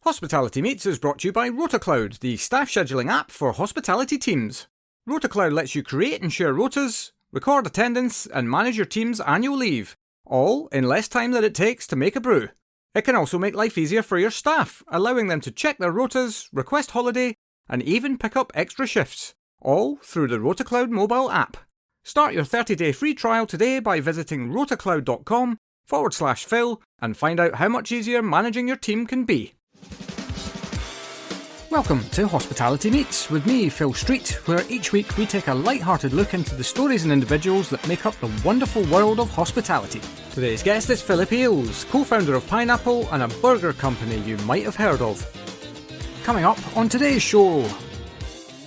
Hospitality Meets is brought to you by RotaCloud, the staff scheduling app for hospitality teams. RotaCloud lets you create and share rotas, record attendance, and manage your team's annual leave, all in less time than it takes to make a brew. It can also make life easier for your staff, allowing them to check their rotas, request holiday, and even pick up extra shifts, all through the RotaCloud mobile app. Start your 30-day free trial today by visiting rotacloud.com/Phil and find out how much easier managing your team can be. Welcome to Hospitality Meets with me, Phil Street, where each week we take a light-hearted look into the stories and individuals that make up the wonderful world of hospitality. Today's guest is Philip Eeles, co-founder of Pineapple and a burger company you might have heard of. Coming up on today's show,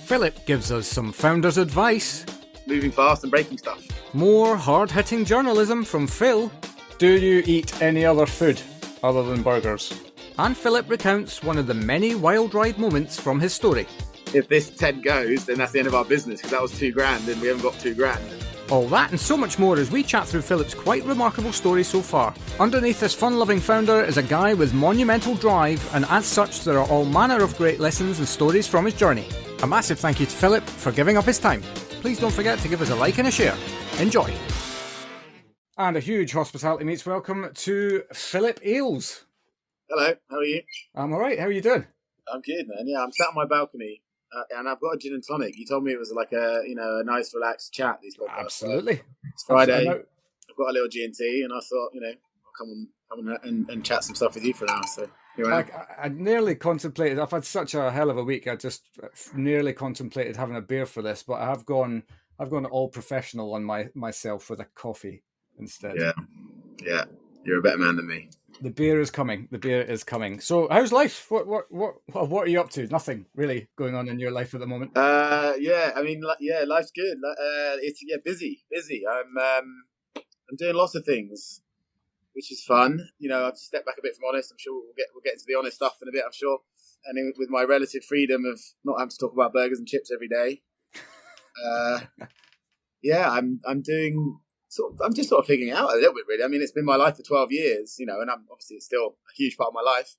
Philip gives us some founders' advice. Moving fast and breaking stuff. More hard-hitting journalism from Phil. Do you eat any other food other than burgers? And Philip recounts one of the many wild ride moments from his story. If this 10 goes, then that's the end of our business, because that was $2,000 and we haven't got $2,000. All that and so much more as we chat through Philip's quite remarkable story so far. Underneath this fun-loving founder is a guy with monumental drive, and as such there are all manner of great lessons and stories from his journey. A massive thank you to Philip for giving up his time. Please don't forget to give us a like and a share. Enjoy. And a huge Hospitality Meets welcome to Philip Eeles. Hello, how are you? I'm alright, how are you doing? I'm good, man. Yeah, I'm sat on my balcony and I've got a gin and tonic. You told me it was like a nice relaxed chat, these podcasts. Absolutely. It's Friday. I've got a little G&T and I thought, I'll come on and chat some stuff with you for an hour. So here I am. I nearly contemplated, I've had such a hell of a week, I just nearly contemplated having a beer for this, but I've gone all professional on myself with a coffee instead. Yeah. You're a better man than me. The beer is coming. So, how's life? What are you up to? Nothing really going on in your life at the moment. Life's good. It's busy. I'm doing lots of things, which is fun. I've stepped back a bit from honest. I'm sure we'll get into the honest stuff in a bit. I'm sure, and with my relative freedom of not having to talk about burgers and chips every day. I'm doing. I'm just sort of figuring it out a little bit, really. I mean, it's been my life for 12 years, and obviously it's still a huge part of my life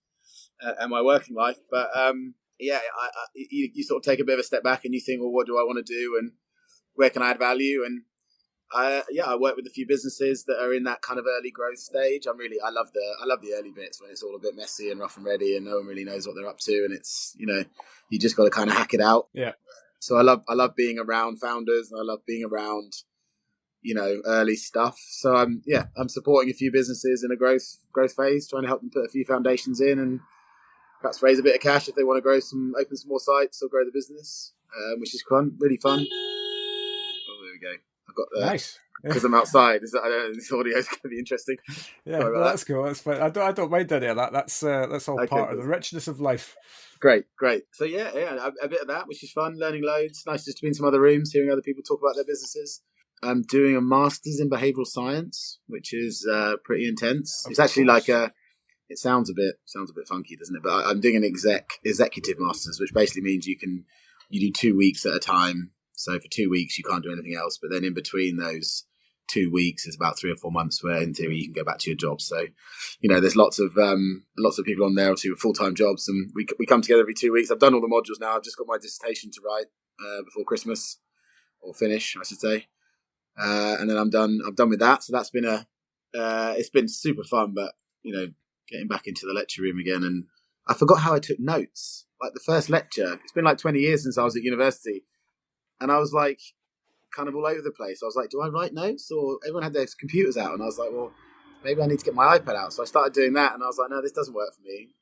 and my working life. But you sort of take a bit of a step back and you think, well, what do I want to do and where can I add value? And I work with a few businesses that are in that kind of early growth stage. I love the early bits when it's all a bit messy and rough and ready and no one really knows what they're up to, and it's you just got to kind of hack it out. Yeah. So I love being around founders and I love being around early stuff. So I'm supporting a few businesses in a growth phase, trying to help them put a few foundations in and perhaps raise a bit of cash if they want to open some more sites or grow the business, which is fun, really fun. Oh, there we go. I've got nice. Because I'm outside. This audio is going to be interesting. Yeah, that's cool. That's fine. I don't mind any of that. That's all part of the richness of life. Great. So yeah, a bit of that, which is fun. Learning loads. Nice just to be in some other rooms, hearing other people talk about their businesses. I'm doing a master's in behavioural science, which is pretty intense. It's actually it sounds a bit funky, doesn't it? But I'm doing an executive master's, which basically means you do 2 weeks at a time. So for 2 weeks you can't do anything else. But then in between those 2 weeks is about 3 or 4 months where in theory you can go back to your job. So there's lots of people on there obviously with full-time jobs, and we come together every 2 weeks. I've done all the modules now. I've just got my dissertation to write before Christmas, or finish I should say. And then I'm done with that. So that's been it's been super fun, but getting back into the lecture room again, and I forgot how I took notes. Like the first lecture, it's been like 20 years since I was at university, and I was like kind of all over the place. I was like, do I write notes? Or everyone had their computers out, and I was like, well, maybe I need to get my iPad out. So I started doing that, and I was like, no, this doesn't work for me.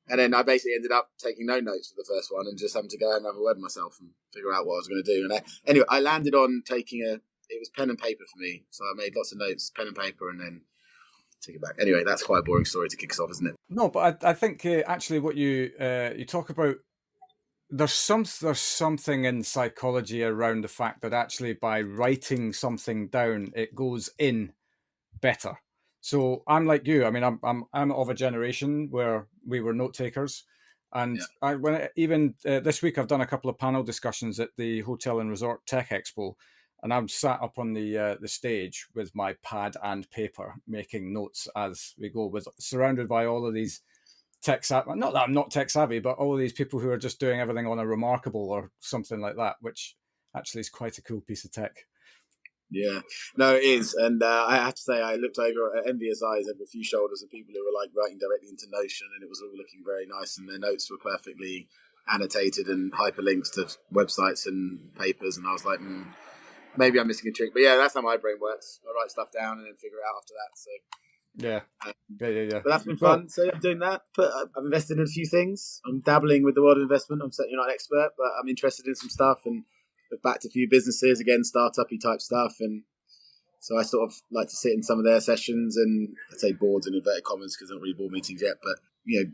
And then I basically ended up taking no notes for the first one and just having to go and have a word with myself and figure out what I was going to do. And I landed on taking it was pen and paper for me. So I made lots of notes, pen and paper, and then take it back. Anyway, that's quite a boring story to kick us off, isn't it? No, but I think actually what you talk about, there's something in psychology around the fact that actually by writing something down, it goes in better. So I'm like you. I mean, I'm of a generation where we were note takers. And this week I've done a couple of panel discussions at the Hotel and Resort Tech Expo. And I'm sat up on the stage with my pad and paper, making notes as we go, surrounded by all of these tech savvy. Not that I'm not tech savvy, but all these people who are just doing everything on a Remarkable or something like that, which actually is quite a cool piece of tech. Yeah, no, it is. And I have to say, I looked over at envious eyes over a few shoulders of people who were like writing directly into Notion, and it was all looking very nice, and their notes were perfectly annotated and hyperlinks to websites and papers. And I was like, maybe I'm missing a trick. But yeah, that's how my brain works. I write stuff down and then figure it out after that. So Yeah. But that's been fun. So I'm doing that. But I've invested in a few things. I'm dabbling with the world of investment. I'm certainly not an expert, but I'm interested in some stuff, and I've backed a few businesses, again, startup-y type stuff. And so I sort of like to sit in some of their sessions, and I'd say boards in inverted commas because they're not really board meetings yet. But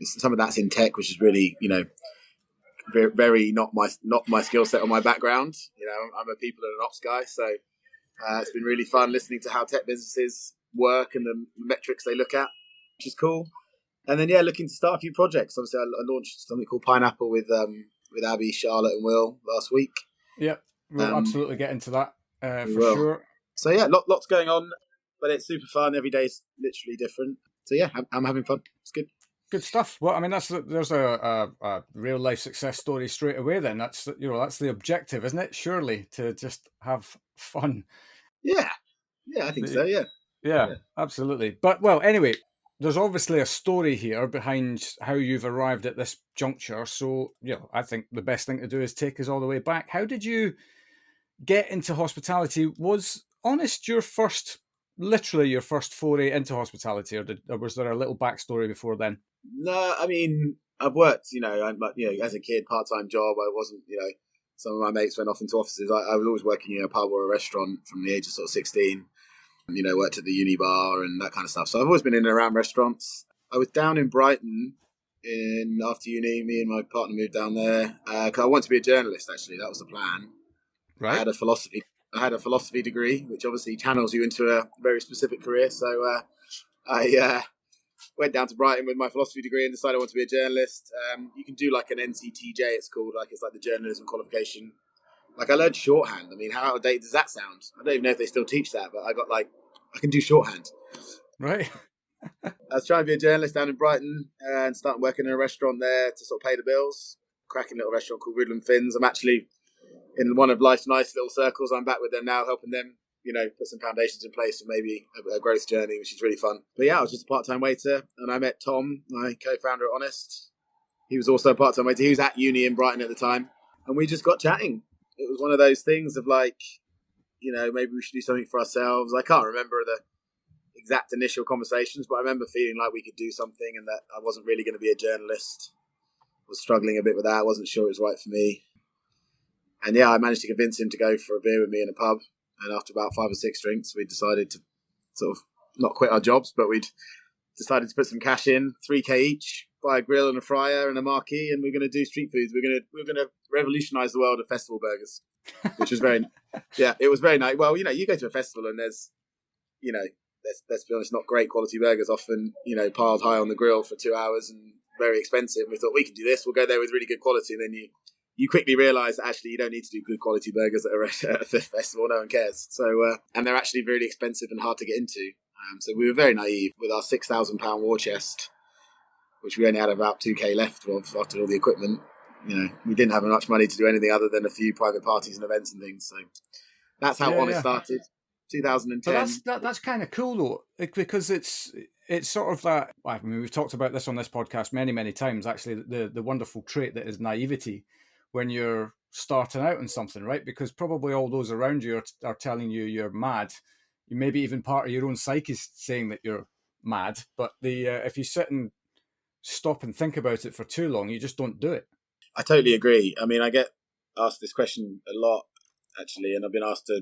some of that's in tech, which is really very, very not my skill set or my background. I'm a people and an ops guy, so it's been really fun listening to how tech businesses work and the metrics they look at, which is cool. And then looking to start a few projects. Obviously, I launched something called Pineapple with Abby, Charlotte, and Will last week. Yep, we'll absolutely get into that for sure. So lots going on, but it's super fun. Every day is literally different. So I'm having fun. It's good. Good stuff. Well, I mean, there's a real life success story straight away. Then that's the objective, isn't it? Surely to just have fun. Yeah, I think so. Yeah, absolutely. But anyway, there's obviously a story here behind how you've arrived at this juncture. So I think the best thing to do is take us all the way back. How did you get into hospitality? Was Honest literally your first foray into hospitality, or was there a little backstory before then? No, I mean, I've worked, as a kid, part-time job. I wasn't, some of my mates went off into offices. I was always working in a pub or a restaurant from the age of sort of 16, worked at the uni bar and that kind of stuff. So I've always been in and around restaurants. I was down in Brighton after uni. Me and my partner moved down there. 'Cause I wanted to be a journalist, actually. That was the plan. Right. I had a philosophy degree, which obviously channels you into a very specific career. So I went down to Brighton with my philosophy degree and decided I want to be a journalist. You can do like an NCTJ, it's called, it's like the journalism qualification. Like I learned shorthand. I mean, how out of date does that sound? I don't even know if they still teach that, but I can do shorthand. Right. I was trying to be a journalist down in Brighton and started working in a restaurant there to sort of pay the bills. Cracking little restaurant called Woodland Finns. I'm actually in one of life's nice little circles. I'm back with them now, helping them, put some foundations in place for maybe a growth journey, which is really fun. But I was just a part-time waiter, and I met Tom, my co-founder at Honest. He was also a part-time waiter. He was at uni in Brighton at the time, and we just got chatting. It was one of those things of maybe we should do something for ourselves. I can't remember the exact initial conversations, but I remember feeling like we could do something and that I wasn't really going to be a journalist. I was struggling a bit with that. I wasn't sure it was right for me. And I managed to convince him to go for a beer with me in a pub. And after about 5 or 6 drinks, we decided to sort of not quit our jobs, but we'd decided to put some cash in, 3K each, buy a grill and a fryer and a marquee, and we're going to do street foods. We're going to revolutionise the world of festival burgers, which was it was very nice. Well, you go to a festival and there's, let's be honest, not great quality burgers, often, piled high on the grill for 2 hours and very expensive. And we thought we can do this. We'll go there with really good quality, and then you quickly realise that actually you don't need to do good quality burgers at a festival. No one cares. So, and they're actually really expensive and hard to get into. So we were very naive with our £6,000 war chest, which we only had about 2K left of after all the equipment. We didn't have much money to do anything other than a few private parties and events and things. So that's how Honest started, 2010. But that's kind of cool though, because it's sort of that. I mean, we've talked about this on this podcast many, many times. Actually, the wonderful trait that is naivety when you're starting out in something, right? Because probably all those around you are telling you you're mad. You maybe even part of your own psyche is saying that you're mad. But if you sit and stop and think about it for too long, you just don't do it. I totally agree. I mean, I get asked this question a lot, actually, and I've been asked to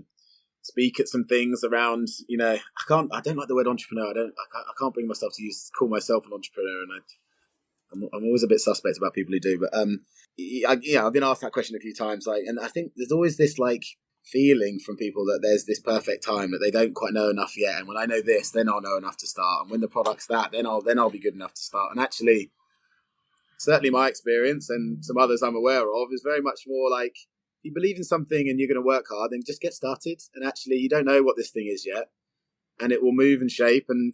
speak at some things around, I don't like the word entrepreneur. I can't bring myself to call myself an entrepreneur, and I'm always a bit suspect about people who do. But I've been asked that question a few times, and I think there's always this feeling from people that there's this perfect time that they don't quite know enough yet. And when I know this, then I'll know enough to start. And when the product's that, then I'll be good enough to start. And actually, certainly my experience and some others I'm aware of is very much more like, you believe in something and you're going to work hard, then just get started. And actually, you don't know what this thing is yet, and it will move and shape. And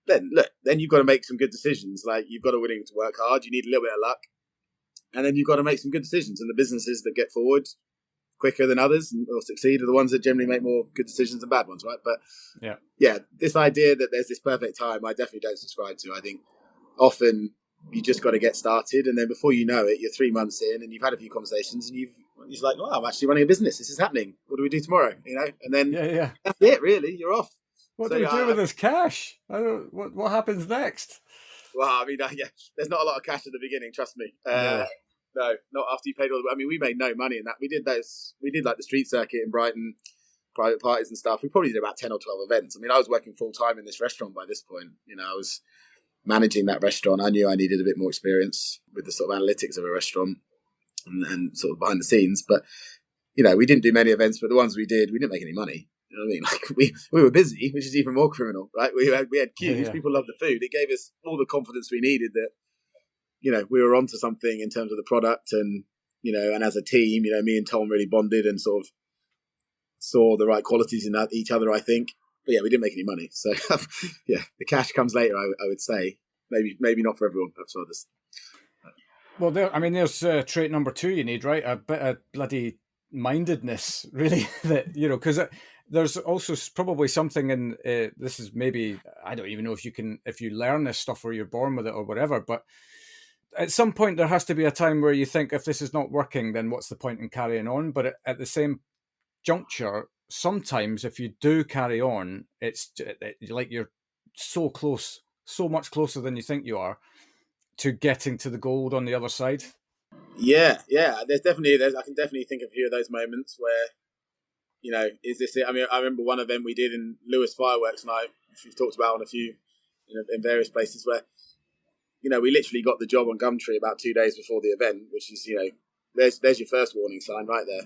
then you've got to make some good decisions. Like, you've got to willing to work hard. You need a little bit of luck, and then you've got to make some good decisions. And the businesses that get forward quicker than others or succeed are the ones that generally make more good decisions than bad ones, right? But yeah, this idea that there's this perfect time, I definitely don't subscribe to. I think often you just got to get started, and then before you know it, you're 3 months in, and you've had a few conversations, and you're like, "Wow, I'm actually running a business. This is happening. What do we do tomorrow?" And then that's it. Really, you're off. What do we do with this cash? What happens next? Well, I mean, there's not a lot of cash at the beginning. Trust me. No, not after you paid all the. I mean, we made no money in that. We did like the street circuit in Brighton, private parties and stuff. We probably did about 10 or 12 events. I mean, I was working full time in this restaurant by this point. I was managing that restaurant. I knew I needed a bit more experience with the sort of analytics of a restaurant and sort of behind the scenes. But we didn't do many events, but the ones we did, we didn't make any money. You know what I mean? Like, we were busy, which is even more criminal, right? We had queues. Yeah. People loved the food. It gave us all the confidence we needed that we were onto something in terms of the product, and and as a team, me and Tom really bonded and sort of saw the right qualities in each other, I think. But yeah, we didn't make any money, so yeah, the cash comes later. I would say maybe not for everyone, perhaps for others. Well, there's trait number 2 you need, right? A bit of bloody mindedness, really. That because there's also probably something in this is maybe, I don't even know if you learn this stuff or you're born with it or whatever, but at some point there has to be a time where you think, if this is not working, then what's the point in carrying on? But at the same juncture, sometimes if you do carry on, it's like you're so close, so much closer than you think you are to getting to the gold on the other side. Yeah. I can definitely think of a few of those moments where, is this it? I mean, I remember one event we did in Lewes Fireworks, and we've talked about on a few, in various places where, we literally got the job on Gumtree about 2 days before the event, which is, there's your first warning sign right there.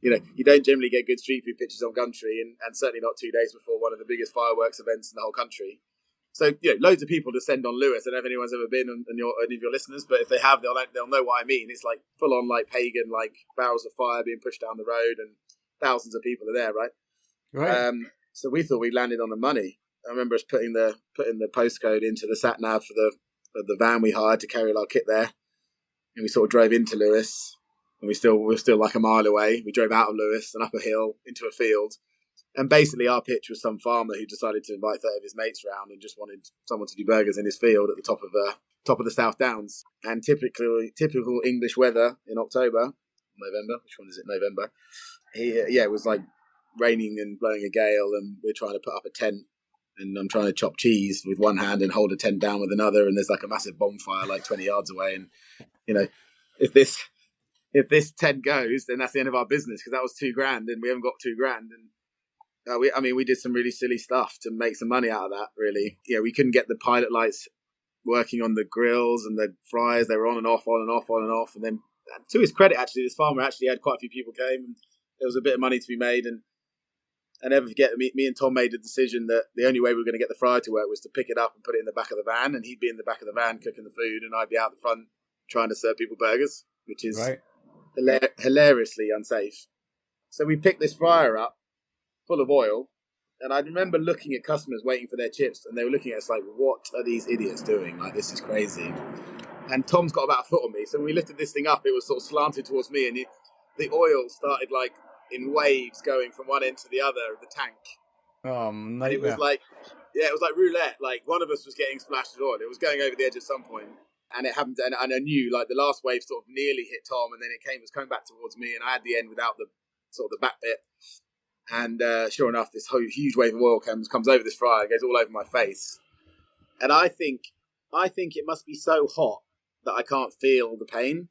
You don't generally get good street food pictures on Gumtree, and certainly not 2 days before one of the biggest fireworks events in the whole country. So, loads of people descend on Lewes. I don't know if anyone's ever been, and any of your listeners, but if they have, they'll know what I mean. It's like full on, like pagan, like barrels of fire being pushed down the road, and thousands of people are there, right? Right. So we thought we landed on the money. I remember us putting the postcode into the sat nav for the van we hired to carry our kit there, and we sort of drove into Lewes, and we're still like a mile away. We drove out of Lewes and up a hill into a field. And basically our pitch was some farmer who decided to invite 30 of his mates round and just wanted someone to do burgers in his field at the top of the South Downs. And typical English weather in November. Which one is it? November. It was like raining and blowing a gale, and we're trying to put up a tent, and I'm trying to chop cheese with one hand and hold a tent down with another, and there's like a massive bonfire like 20 yards away. And if this tent goes, then that's the end of our business, because that was $2,000 and we haven't got $2,000. And we did some really silly stuff to make some money out of that, really. We couldn't get the pilot lights working on the grills and the fryers. They were on and off, on and off, on and off. And then, to his credit, actually, this farmer actually had quite a few people came, and there was a bit of money to be made. And I never forget, me and Tom made a decision that the only way we were going to get the fryer to work was to pick it up and put it in the back of the van, and he'd be in the back of the van cooking the food, and I'd be out the front trying to serve people burgers, which is hilariously unsafe. So we picked this fryer up full of oil, and I remember looking at customers waiting for their chips, and they were looking at us like, what are these idiots doing? Like, this is crazy. And Tom's got about a foot on me, so when we lifted this thing up, it was sort of slanted towards me, and the oil started like in waves going from one end to the other of the tank. And it was like roulette. Like, one of us was getting splashed with oil. It was going over the edge at some point, and it happened. And I knew, like, the last wave sort of nearly hit Tom, and then it was coming back towards me, and I had the end without the sort of the back bit. And sure enough, this huge wave of oil comes over this fryer, goes all over my face. And I think it must be so hot that I can't feel the pain.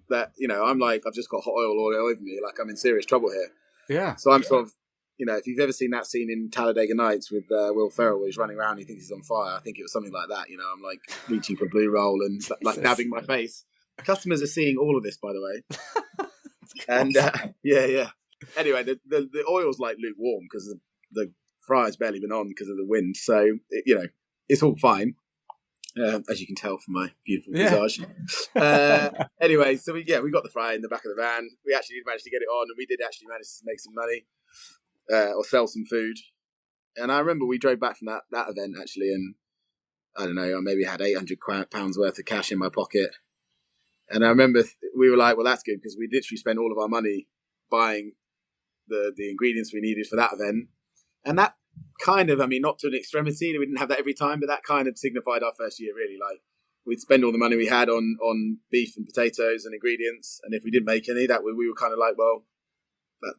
That, I'm like, I've just got hot oil all over me, like I'm in serious trouble here. Yeah. So I'm sort of, if you've ever seen that scene in Talladega Nights with Will Ferrell, where he's running around, he thinks he's on fire. I think it was something like that. I'm like reaching for blue roll and like dabbing my face. Customers are seeing all of this, by the way. And yeah. Anyway, the oil's like lukewarm because the fryer's barely been on because of the wind. So, it's all fine, as you can tell from my beautiful visage. Anyway, so we got the fryer in the back of the van. We actually did manage to get it on, and we did actually manage to make some money or sell some food. And I remember we drove back from that event actually, and I don't know, I maybe had £800 worth of cash in my pocket. And I remember we were like, well, that's good, because we literally spent all of our money buying the ingredients we needed for that event. And that kind of, I mean, not to an extremity, we didn't have that every time, but that kind of signified our first year, really. Like, we'd spend all the money we had on beef and potatoes and ingredients. And if we didn't make any, we were kind of like, well,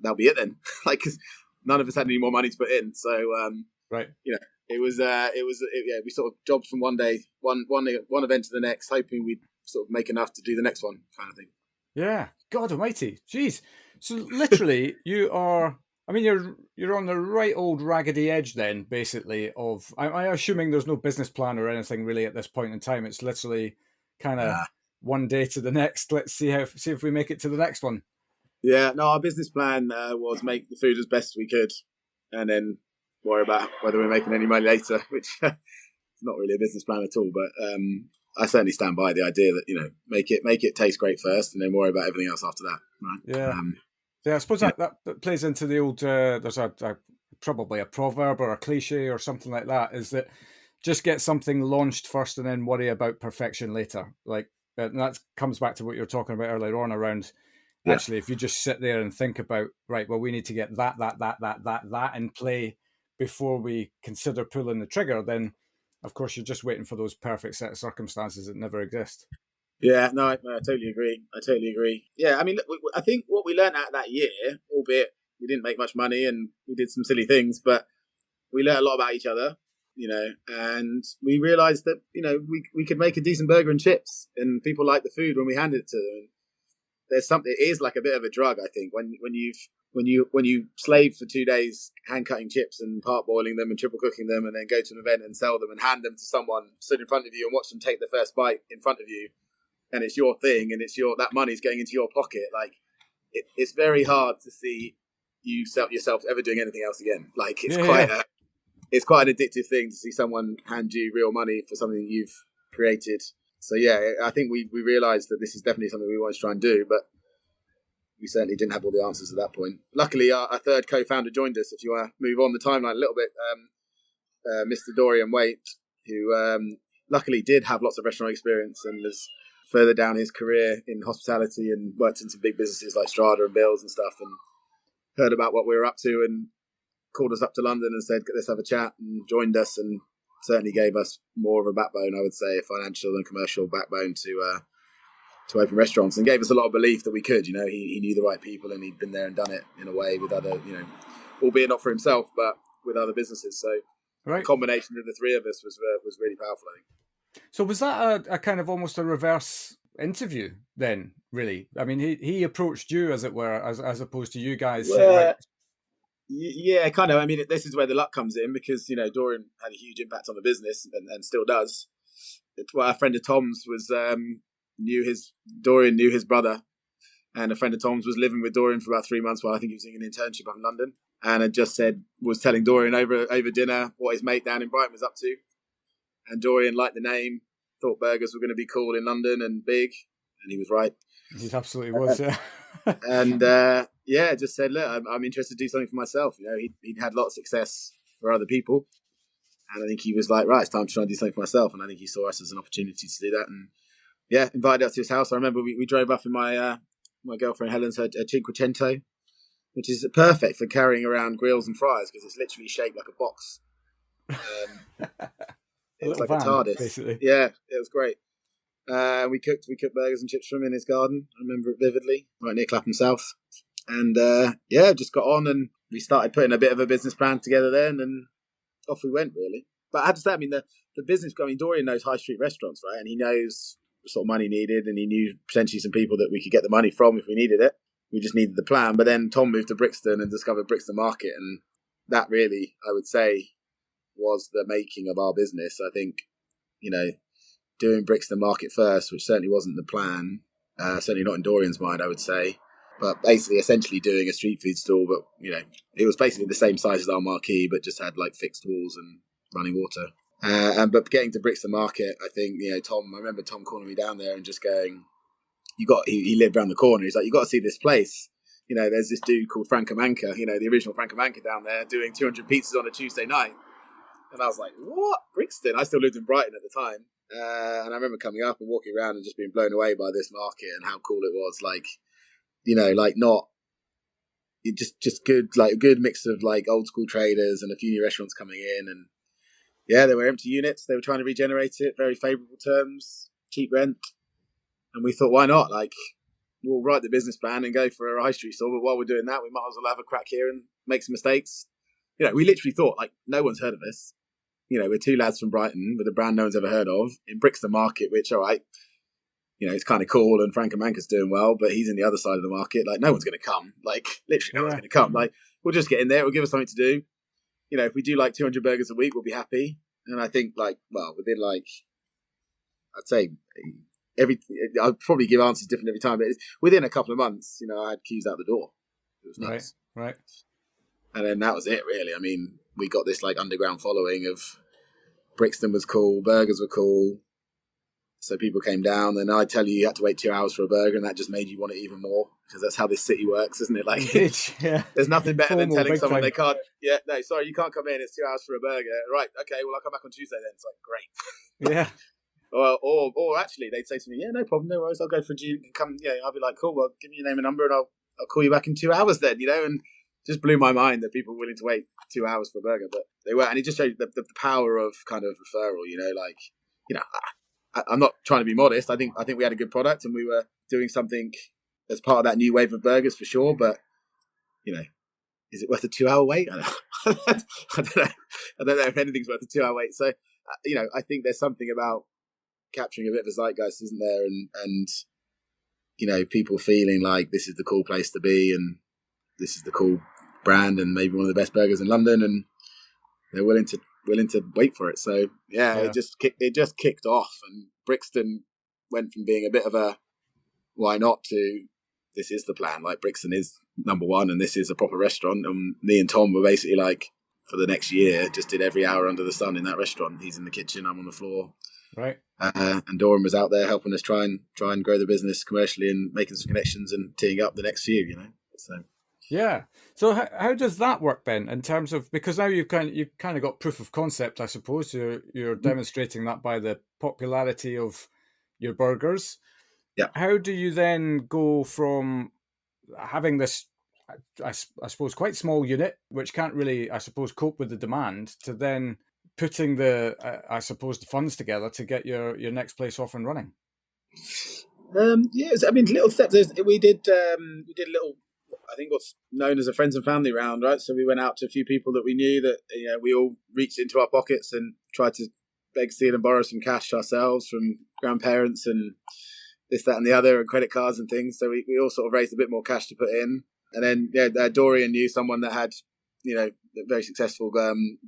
that'll be it then. Like, cause none of us had any more money to put in. So, right. It was we sort of jobbed from one event to the next, hoping we'd sort of make enough to do the next one, kind of thing. Yeah, God Almighty, jeez. So literally, you're on the right old raggedy edge then, basically. I'm assuming there's no business plan or anything really at this point in time. It's literally kind of one day to the next. Let's see if we make it to the next one. Yeah, no, our business plan was make the food as best we could, and then worry about whether we're making any money later, which is not really a business plan at all. But I certainly stand by the idea that, make it taste great first, and then worry about everything else after that. Right? Yeah. Yeah, I suppose that plays into the old. There's probably a proverb or a cliche or something like that. Is that just get something launched first and then worry about perfection later. Like, and that comes back to what you were talking about earlier on around. Yeah. Actually, if you just sit there and think about, right, well, we need to get that in play before we consider pulling the trigger, then of course you're just waiting for those perfect set of circumstances that never exist. Yeah, no, I totally agree. Yeah, I mean, I think what we learned out of that year, albeit we didn't make much money and we did some silly things, but we learned a lot about each other, and we realised that, we could make a decent burger and chips, and people like the food when we handed it to them. There's something, it is like a bit of a drug, I think, when you slave for 2 days hand cutting chips and parboiling them and triple cooking them, and then go to an event and sell them and hand them to someone stood in front of you and watch them take the first bite in front of you, and it's your thing, and that money's going into your pocket. Like, it's very hard to see yourself ever doing anything else again. Like, it's quite an addictive thing to see someone hand you real money for something that you've created. So yeah, I think we realised that this is definitely something we want to try and do, but we certainly didn't have all the answers at that point. Luckily, our third co-founder joined us. If you want to move on the timeline a little bit, Mr. Dorian Waite, who luckily did have lots of restaurant experience and was further down his career in hospitality and worked in some big businesses like Strada and Bills and stuff, and heard about what we were up to and called us up to London and said, let's have a chat, and joined us, and certainly gave us more of a backbone, I would say, a financial and commercial backbone to open restaurants, and gave us a lot of belief that we could. He knew the right people, and he'd been there and done it in a way with other, albeit not for himself, but with other businesses. So the combination of the three of us was really powerful, I think. So was that a kind of almost a reverse interview then, really? I mean, he approached you, as it were, as opposed to you guys saying, yeah, kind of. I mean, this is where the luck comes in, because, Dorian had a huge impact on the business and still does. Well, a friend of Tom's Dorian knew his brother, and a friend of Tom's was living with Dorian for about 3 months while I think he was doing an internship up in London, and had just was telling Dorian over dinner what his mate down in Brighton was up to. And Dorian liked the name, thought burgers were going to be cool in London and big, and he was right. He absolutely was, yeah. And just said, look, I'm interested to do something for myself. He'd had a lot of success for other people, and I think he was like, right, it's time to try and do something for myself. And I think he saw us as an opportunity to do that, and invited us to his house. I remember we drove up in my girlfriend Helen's her Cinquecento, which is perfect for carrying around grills and fryers, because it's literally shaped like a box. It was like a TARDIS, basically. Yeah, it was great. We cooked burgers and chips for him in his garden. I remember it vividly, right near Clapham South. And just got on, and we started putting a bit of a business plan together then, and off we went, really. But I have to say, I mean, the business, Dorian knows high street restaurants, right? And he knows the sort of money needed, and he knew potentially some people that we could get the money from if we needed it. We just needed the plan. But then Tom moved to Brixton and discovered Brixton Market, and that really, I would say, was the making of our business. I think, doing Brixton Market first, which certainly wasn't the plan, certainly not in Dorian's mind, I would say, but basically essentially doing a street food stall, but it was basically the same size as our marquee, but just had like fixed walls and running water. But getting to Brixton Market, I think, Tom, I remember Tom calling me down there and just going, he lived around the corner, he's like, you got to see this place. there's this dude called Francomanca, the original Francomanca down there doing 200 pizzas on a Tuesday night. And I was like, what? Brixton? I still lived in Brighton at the time. And I remember coming up and walking around and just being blown away by this market and how cool it was. Not just good, like a good mix of like old school traders and a few new restaurants coming in. And yeah, there were empty units. They were trying to regenerate it, very favourable terms, cheap rent. And we thought, why not? Like, we'll write the business plan and go for a high street store. But while we're doing that, we might as well have a crack here and make some mistakes. We literally thought, like, no one's heard of this. We're two lads from Brighton with a brand no one's ever heard of in Brixton Market, which, all right, it's kind of cool and Francomanca's doing well, but he's in the other side of the market. Like, no one's going to come. Like, literally no one's going to come. Like, we'll just get in there. It'll give us something to do. If we do like 200 burgers a week, we'll be happy. And I think, within, I'd say I'll probably give answers different every time, but within a couple of months, I had queues out the door. It was nuts. Right. And then that was it, really. I mean, we got this underground following of Brixton was cool, burgers were cool. So people came down, and I tell you had to wait 2 hours for a burger, and that just made you want it even more, because that's how this city works, isn't it? Like, yeah. There's nothing better than telling someone time. They can't. Yeah, no, sorry, you can't come in. It's 2 hours for a burger. Right, okay, well, I'll come back on Tuesday then. It's like, great. Yeah. Or actually, they'd say to me, yeah, no problem, no worries, I'll go for a gin. Come, I'll be like, cool, well, give me your name and number, and I'll call you back in 2 hours then, and just blew my mind that people were willing to wait 2 hours for a burger, but they were, and it just showed the power of kind of referral. I'm not trying to be modest. I think we had a good product, and we were doing something as part of that new wave of burgers for sure. But is it worth a 2 hour wait? I don't know. I don't know if anything's worth a 2 hour wait. So I think there's something about capturing a bit of a zeitgeist, isn't there? And people feeling like this is the cool place to be, and this is the cool brand, and maybe one of the best burgers in London, and they're willing to wait for it. So yeah. It just kicked off, and Brixton went from being a bit of a why not to this is the plan. Like, Brixton is number one, and this is a proper restaurant. And me and Tom were basically like, for the next year, just did every hour under the sun in that restaurant. He's in the kitchen, I'm on the floor. Right. And Doran was out there helping us try and grow the business commercially and making some connections and teeing up the next few. So. Yeah. So how does that work then, in terms of, because now you've kind of got proof of concept, I suppose. You're demonstrating that by the popularity of your burgers. Yeah. How do you then go from having this, I suppose, quite small unit, which can't really, I suppose, cope with the demand, to then putting the funds together to get your next place off and running? Yes, I mean, little steps. We did little, I think, what's known as a friends and family round, right? So we went out to a few people that we knew that, we all reached into our pockets and tried to beg, steal and borrow some cash ourselves from grandparents and this, that and the other, and credit cards and things. So we all sort of raised a bit more cash to put in. And then Dorian knew someone that had, a very successful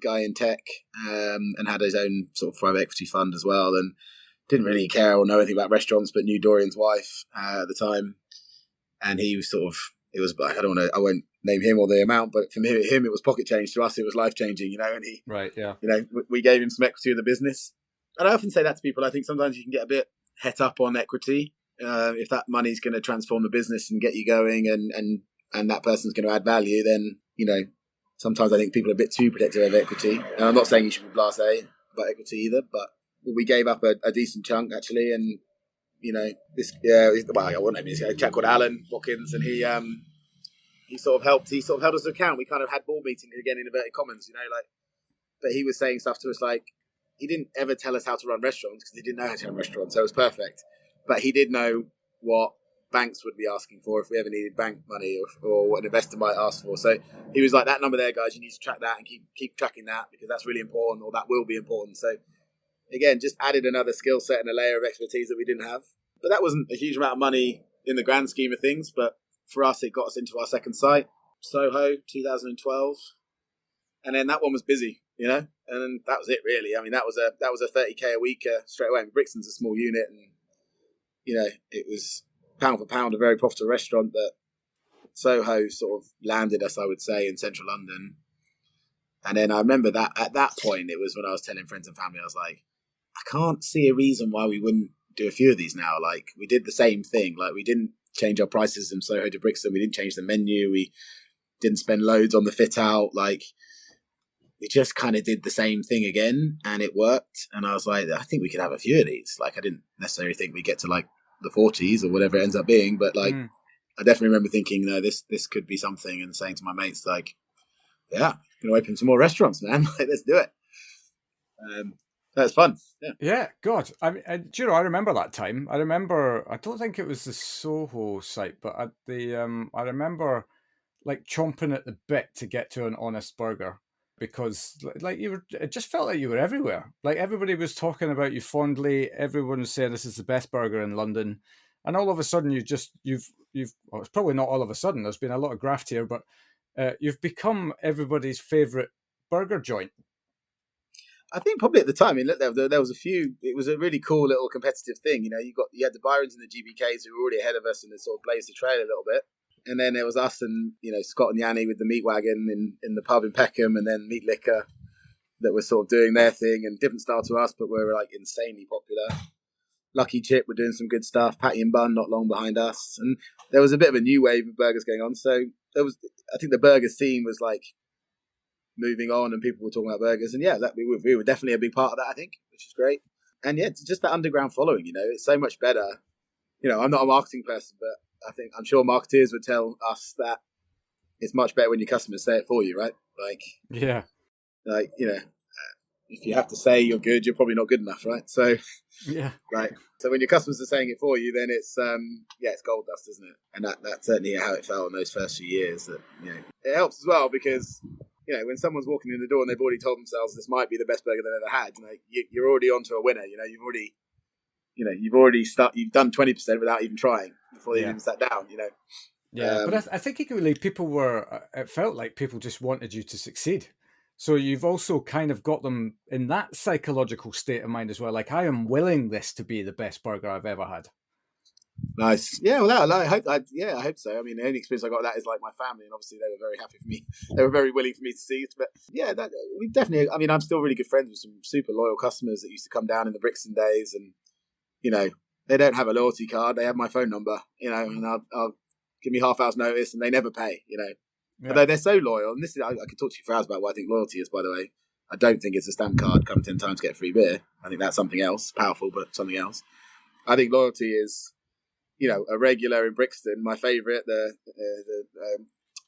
guy in tech, and had his own sort of private equity fund as well, and didn't really care or know anything about restaurants, but knew Dorian's wife at the time. And he was sort of, it was, I won't name him or the amount, but from him it was pocket change. To us it was life changing, and he, right, yeah, we gave him some equity in the business. And I often say that to people. I think sometimes you can get a bit het up on equity. If that money's going to transform the business and get you going, and that person's going to add value, then sometimes I think people are a bit too protective of equity. And I'm not saying you should be blasé about equity either, but we gave up a decent chunk actually, and I won't name his a chap called Alan Watkins, and he sort of held us to account. We kind of had board meetings again in inverted commas, but he was saying stuff to us like, he didn't ever tell us how to run restaurants because he didn't know how to run restaurants, so it was perfect. But he did know what banks would be asking for if we ever needed bank money, or what an investor might ask for. So he was like, that number there, guys, you need to track that and keep tracking that, because that's really important, or that will be important. So again, just added another skill set and a layer of expertise that we didn't have. But that wasn't a huge amount of money in the grand scheme of things. But for us, it got us into our second site, Soho, 2012. And then that one was busy, and then that was it really. I mean, that was a 30K a week straight away. I mean, Brixton's a small unit, and, it was pound for pound a very profitable restaurant. But Soho sort of landed us, I would say, in central London. And then I remember that at that point, it was when I was telling friends and family, I was like, I can't see a reason why we wouldn't do a few of these now. Like, we did the same thing. Like, we didn't change our prices from Soho to Brixton. We didn't change the menu. We didn't spend loads on the fit out. Like, we just kind of did the same thing again, and it worked. And I was like, I think we could have a few of these. Like, I didn't necessarily think we'd get to like the 40s or whatever it ends up being, but like, I definitely remember thinking, no, this could be something, and saying to my mates, like, yeah, going to open some more restaurants, man. Like, let's do it. That's fun. Yeah. Yeah, God. I mean, do you know, I remember that time. I don't think it was the Soho site, but I remember like chomping at the bit to get to an honest burger, because like it just felt like you were everywhere. Like, everybody was talking about you fondly. Everyone was saying this is the best burger in London. And all of a sudden you've well, it's probably not all of a sudden, there's been a lot of graft here, but you've become everybody's favorite burger joint. I think probably at the time, I mean, look, there was a few. It was a really cool little competitive thing. You know, you had the Byrons and the GBKs who were already ahead of us and had sort of blazed the trail a little bit. And then there was us and, you know, Scott and Yanni with the meat wagon in the pub in Peckham, and then Meat Liquor that were sort of doing their thing, and different style to us, but were like insanely popular. Lucky Chip were doing some good stuff. Patty and Bun not long behind us, and there was a bit of a new wave of burgers going on. So there was, I think the burger scene was like moving on, and people were talking about burgers, and yeah, that we were definitely a big part of that, I think, which is great. And yeah, just that underground following, you know, it's so much better. You know, I'm not a marketing person, but I'm sure marketeers would tell us that it's much better when your customers say it for you, right? Like, yeah, like, you know, if you have to say you're good, you're probably not good enough, right? So yeah, right. So when your customers are saying it for you, then it's it's gold dust, isn't it? And that's certainly how it felt in those first few years. That, you know, it helps as well because, you know, when someone's walking in the door and they've already told themselves this might be the best burger they've ever had, you know, you're already onto a winner. You know, you've done 20% without even trying before they even sat down. You know. Yeah, but I think equally it felt like people just wanted you to succeed. So you've also kind of got them in that psychological state of mind as well. Like, I am willing this to be the best burger I've ever had. Nice. Yeah, well, I hope so. I mean, the only experience I got of that is like my family, and obviously they were very happy for me. They were very willing for me to see it. But yeah, we definitely. I mean, I'm still really good friends with some super loyal customers that used to come down in the Brixton days, and you know, they don't have a loyalty card. They have my phone number, you know, and I'll give me half hour's notice, and they never pay, you know. Yeah. Although they're so loyal, and this is I could talk to you for hours about what I think loyalty is. By the way, I don't think it's a stamp card, come 10 times get a free beer. I think that's something else, powerful, but something else. I think loyalty is, you know, a regular in Brixton. My favourite, the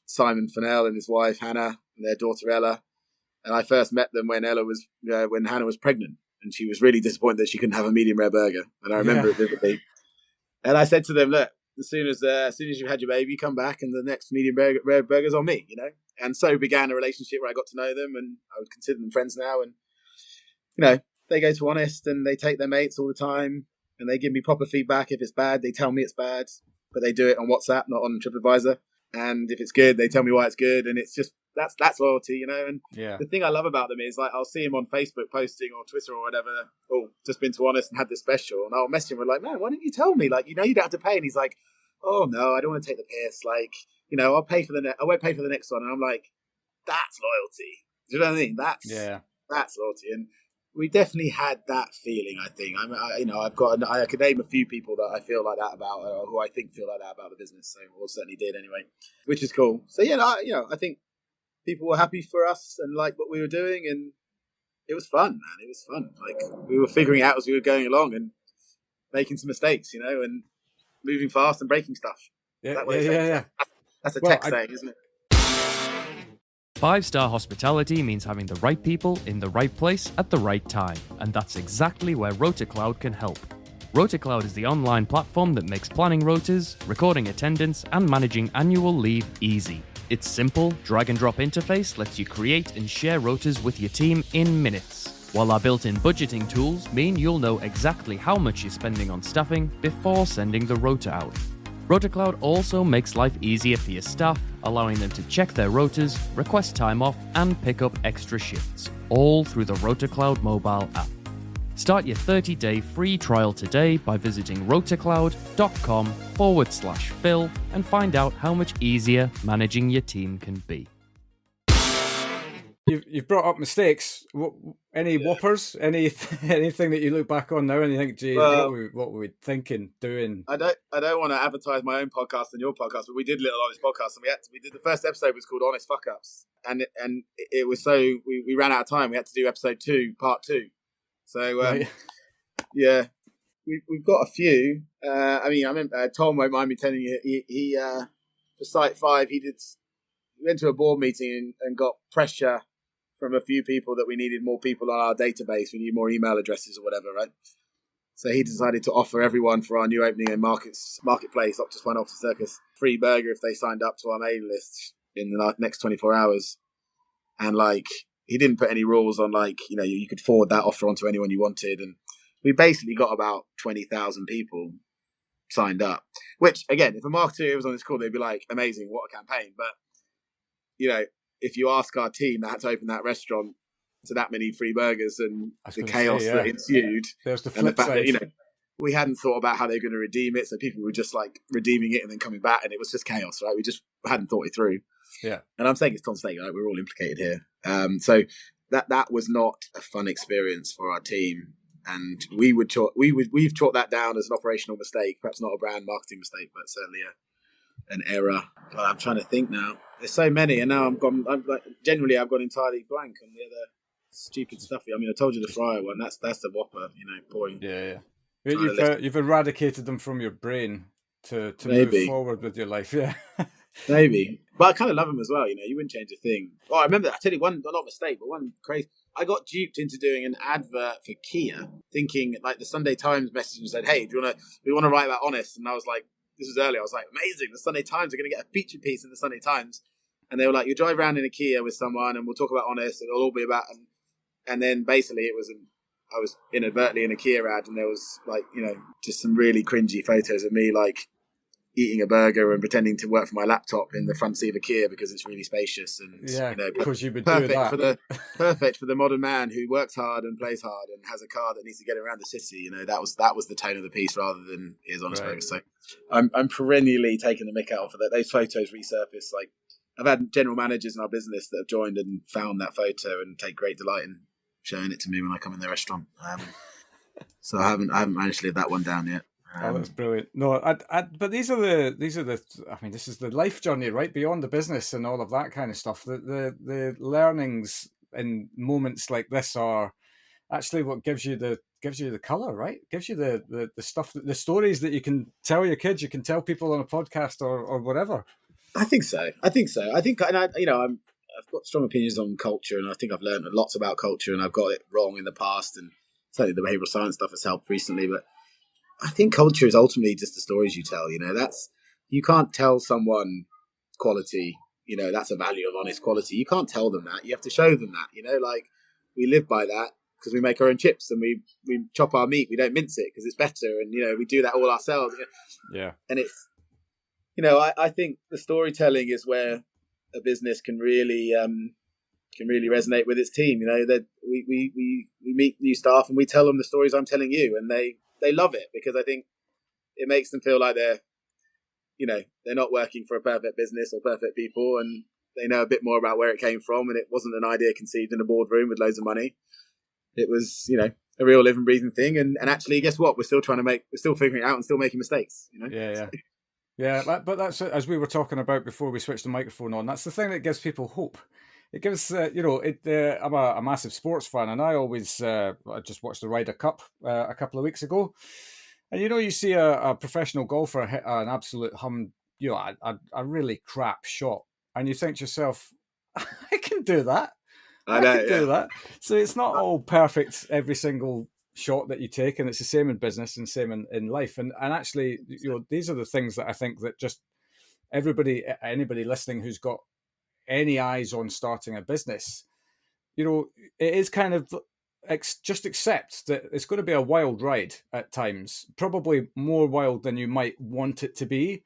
Simon Fennell and his wife Hannah and their daughter Ella. And I first met them when when Hannah was pregnant, and she was really disappointed that she couldn't have a medium rare burger. And I remember it vividly. And I said to them, look, as soon as you've had your baby, come back, and the next medium rare burger's on me, you know. And so began a relationship where I got to know them, and I would consider them friends now. And you know, they go to Honest, and they take their mates all the time, and they give me proper feedback. If it's bad, they tell me it's bad, but they do it on WhatsApp, not on TripAdvisor. And if it's good, they tell me why it's good, and it's just that's loyalty, you know. And the thing I love about them is, like, I'll see him on Facebook posting or Twitter or whatever. Oh, just been to Honest and had this special, and I'll message him with like, man, why didn't you tell me? Like, you know, you don't have to pay. And he's like, oh no, I don't want to take the piss. Like, you know, I won't pay for the next one. And I'm like, that's loyalty. Do you know what I mean? That's loyalty. And we definitely had that feeling. I think I could name a few people that I feel like that about, or who I think feel like that about the business. So, or certainly did anyway, which is cool. So yeah, I think people were happy for us and liked what we were doing, and it was fun, man. It was fun. Like, we were figuring out as we were going along and making some mistakes, you know, and moving fast and breaking stuff. Yeah. That's a tech saying, isn't it? 5-star hospitality means having the right people in the right place at the right time, and that's exactly where RotaCloud can help. RotaCloud is the online platform that makes planning rotas, recording attendance, and managing annual leave easy. Its simple, drag-and-drop interface lets you create and share rotas with your team in minutes, while our built-in budgeting tools mean you'll know exactly how much you're spending on staffing before sending the rota out. RotaCloud also makes life easier for your staff, allowing them to check their rotas, request time off, and pick up extra shifts, all through the RotaCloud mobile app. Start your 30-day free trial today by visiting rotacloud.com/Phil and find out how much easier managing your team can be. you've brought up mistakes. Any whoppers? Anything that you look back on now and you think, geez, what were we thinking, doing? I don't want to advertise my own podcast and your podcast, but we did Little Honest Podcast, and we did the first episode was called Honest Fuck Ups, and it was so we ran out of time. We had to do episode 2, part 2. So Right. yeah, we've got a few. I remember Tom won't mind me telling you. He for Site 5, we went to a board meeting and got pressure from a few people that we needed more people on our database. We need more email addresses or whatever, right? So he decided to offer everyone for our new opening in Marketplace, Optus One, Optus Circus, free burger if they signed up to our mailing list in the next 24 hours. And he didn't put any rules on you could forward that offer onto anyone you wanted. And we basically got about 20,000 people signed up, which again, if a marketer was on this call, they'd be like, amazing, what a campaign. But, if you ask our team that had to open that restaurant to that many free burgers and the chaos that ensued, there's the flip side. That, we hadn't thought about how they were going to redeem it. So people were just redeeming it and then coming back, and it was just chaos, right? We just hadn't thought it through. Yeah. And I'm saying it's Tom's stake, right? We're all implicated here. So that was not a fun experience for our team. And we've chalked that down as an operational mistake, perhaps not a brand marketing mistake, but certainly an error. God, I'm trying to think now. There's so many, and now I've gone entirely blank on the other stupid stuff. I told you the fryer one. That's the whopper. Pouring. Yeah. You've eradicated them from your brain to move forward with your life. Yeah. Maybe, but I kind of love them as well. You wouldn't change a thing. Oh, I remember. I tell you one, not a mistake, but one crazy. I got duped into doing an advert for Kia, thinking the Sunday Times message and said, "Hey, we want to write about Honest?" And I was like, this was early. I was like, amazing! The Sunday Times are going to get a feature piece in the Sunday Times. And they were like, you drive around in a Kia with someone, and we'll talk about Honest. It'll all be about. And then basically, I was inadvertently in a Kia ad, and there was just some really cringy photos of me eating a burger and pretending to work for my laptop in the front seat of a Kia because it's really spacious and because you would do that. Perfect for the modern man who works hard and plays hard and has a car that needs to get around the city. That was the tone of the piece rather than his honest burger. So I'm perennially taking the mick out for that. Those photos resurface. I've had general managers in our business that have joined and found that photo and take great delight in showing it to me when I come in their restaurant. So I haven't managed to live that one down yet. Oh, that's brilliant. No, but these are the. This is the life journey, right? Beyond the business and all of that kind of stuff. The learnings in moments like this are actually what gives you the color, right? Gives you the stuff, the stories that you can tell your kids, you can tell people on a podcast or whatever. I think so. I've got strong opinions on culture, and I think I've learned lots about culture, and I've got it wrong in the past, and certainly the behavioural science stuff has helped recently, but I think culture is ultimately just the stories you tell. You can't tell someone quality. That's a value of honest quality. You can't tell them that. You have to show them that. We live by that because we make our own chips and we chop our meat. We don't mince it because it's better, and we do that all ourselves. Yeah. And it's I think the storytelling is where a business can really resonate with its team. That we meet new staff and we tell them the stories I'm telling you, and they love it because I think it makes them feel like they're not working for a perfect business or perfect people, and they know a bit more about where it came from, and it wasn't an idea conceived in a boardroom with loads of money. It was, a real living, breathing thing. And actually, guess what? We're still figuring it out and still making mistakes. Yeah. But that's, as we were talking about before we switched the microphone on, that's the thing that gives people hope. It gives, I'm a massive sports fan, and I always, I just watched the Ryder Cup a couple of weeks ago. And, you see a professional golfer hit an absolute a really crap shot. And you think to yourself, I can do that. I can do that. So it's not all perfect every single shot that you take. And it's the same in business and same in life. And actually, these are the things that I think that just anybody listening who's got any eyes on starting a business, it is kind of just accept that it's going to be a wild ride at times, probably more wild than you might want it to be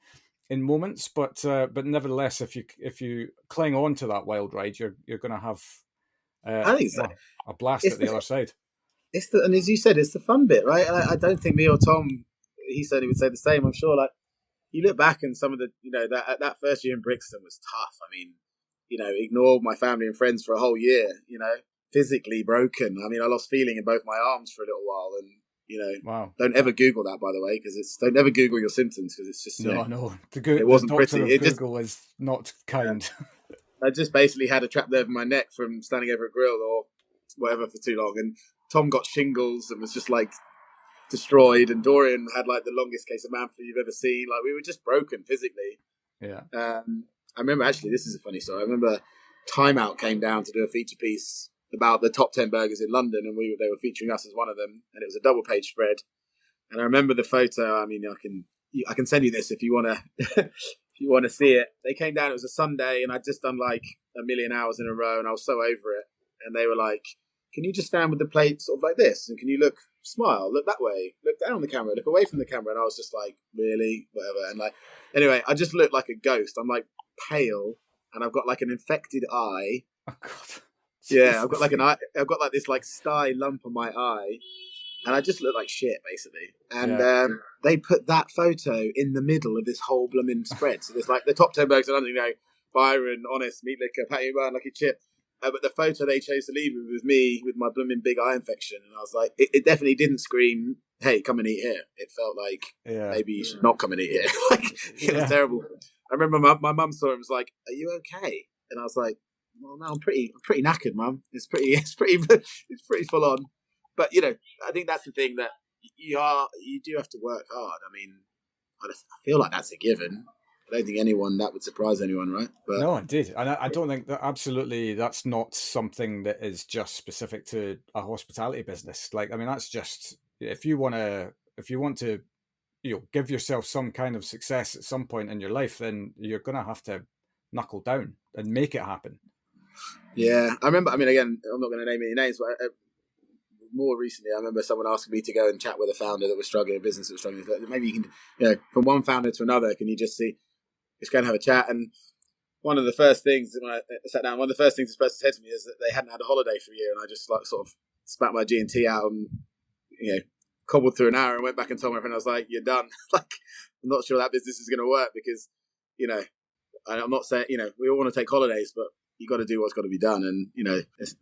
in moments, but nevertheless, if you cling on to that wild ride, you're going to have I think so. A blast at the other side. And as you said, it's the fun bit, right? And I don't think me or Tom, he certainly would say the same. I'm sure. You look back and some of the, that first year in Brixton was tough. ignore my family and friends for a whole year, physically broken. I mean, I lost feeling in both my arms for a little while, and Wow. don't ever Google that, by the way, because don't ever Google your symptoms, because it's just No. it wasn't The doctor pretty. of Google is not kind. I just basically had a trapped nerve in my neck from standing over a grill or whatever for too long, and Tom got shingles and was just like destroyed, and Dorian had like the longest case of man flu you've ever seen. Like, we were just broken physically. Yeah. I remember, actually, this is a funny story. I remember Time Out came down to do a feature piece about the top 10 burgers in London, and they were featuring us as one of them, and it was a double page spread. And I remember the photo. I mean, I can send you this if you want to if you want to see it. They came down. It was a Sunday, and I'd just done like a million hours in a row, and I was so over it. And they were like, "Can you just stand with the plate sort of like this? And can you smile, look that way, look down the camera, look away from the camera?" And I was just like, "Really?" Whatever. And anyway, I just looked like a ghost. I'm like pale, and I've got like an infected eye. Oh God. Yeah, I've got like an eye. I've got like this like sty lump on my eye, and I just look like shit basically. And they put that photo in the middle of this whole blooming spread. So there's like the top 10 burgers, Byron, Honest, Meat Liquor, Patty Bar, Lucky Chip. But the photo they chose to leave with was me with my blooming big eye infection, and I was like, it definitely didn't scream, "Hey, come and eat here." It felt like maybe you should not come and eat here. It was terrible. I remember my mum saw it and was like, "Are you okay?" And I was like, "Well, no, I'm pretty knackered, Mum. It's pretty full on." But I think that's the thing, that you do have to work hard. I mean, I feel like that's a given. I don't think that would surprise anyone, right? But no, indeed, and I don't think that absolutely that's not something that is just specific to a hospitality business. Like, I mean, that's just if you want to give yourself some kind of success at some point in your life, then you're going to have to knuckle down and make it happen. Yeah, I remember. I mean, again, I'm not going to name any names, but more recently, I remember someone asking me to go and chat with a founder that was struggling, a business that was struggling. Maybe you can, from one founder to another, can you just go and have a chat? And one of the first things when I sat down, one of the first things this person said to me is that they hadn't had a holiday for a year, and I just sort of spat my G&T out and cobbled through an hour and went back and told my friend, I was like, "You're done." I'm not sure that business is going to work, because I'm not saying we all want to take holidays, but you got to do what's got to be done. And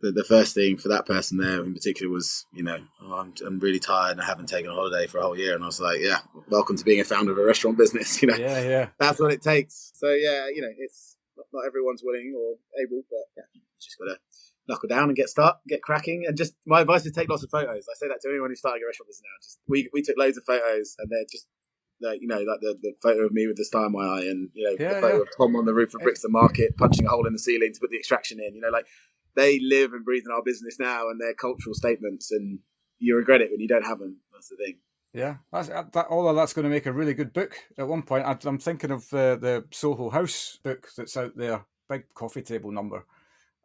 the first thing for that person there in particular was I'm really tired and I haven't taken a holiday for a whole year. And I was like, yeah, welcome to being a founder of a restaurant business. Yeah, that's what it takes. So yeah, it's not everyone's willing or able, but yeah, you just got to knuckle down and get cracking. And just my advice is take lots of photos. I say that to anyone who's starting a restaurant business now. Just we took loads of photos, and they're just like the photo of me with the star in my eye, and the photo of Tom on the roof of Brixton Market punching a hole in the ceiling to put the extraction in. They live and breathe in our business now, and they're cultural statements, and you regret it when you don't have them. That's the thing. Yeah, all of that's going to make a really good book at one point. I'm thinking of the Soho House book that's out there, big coffee table number,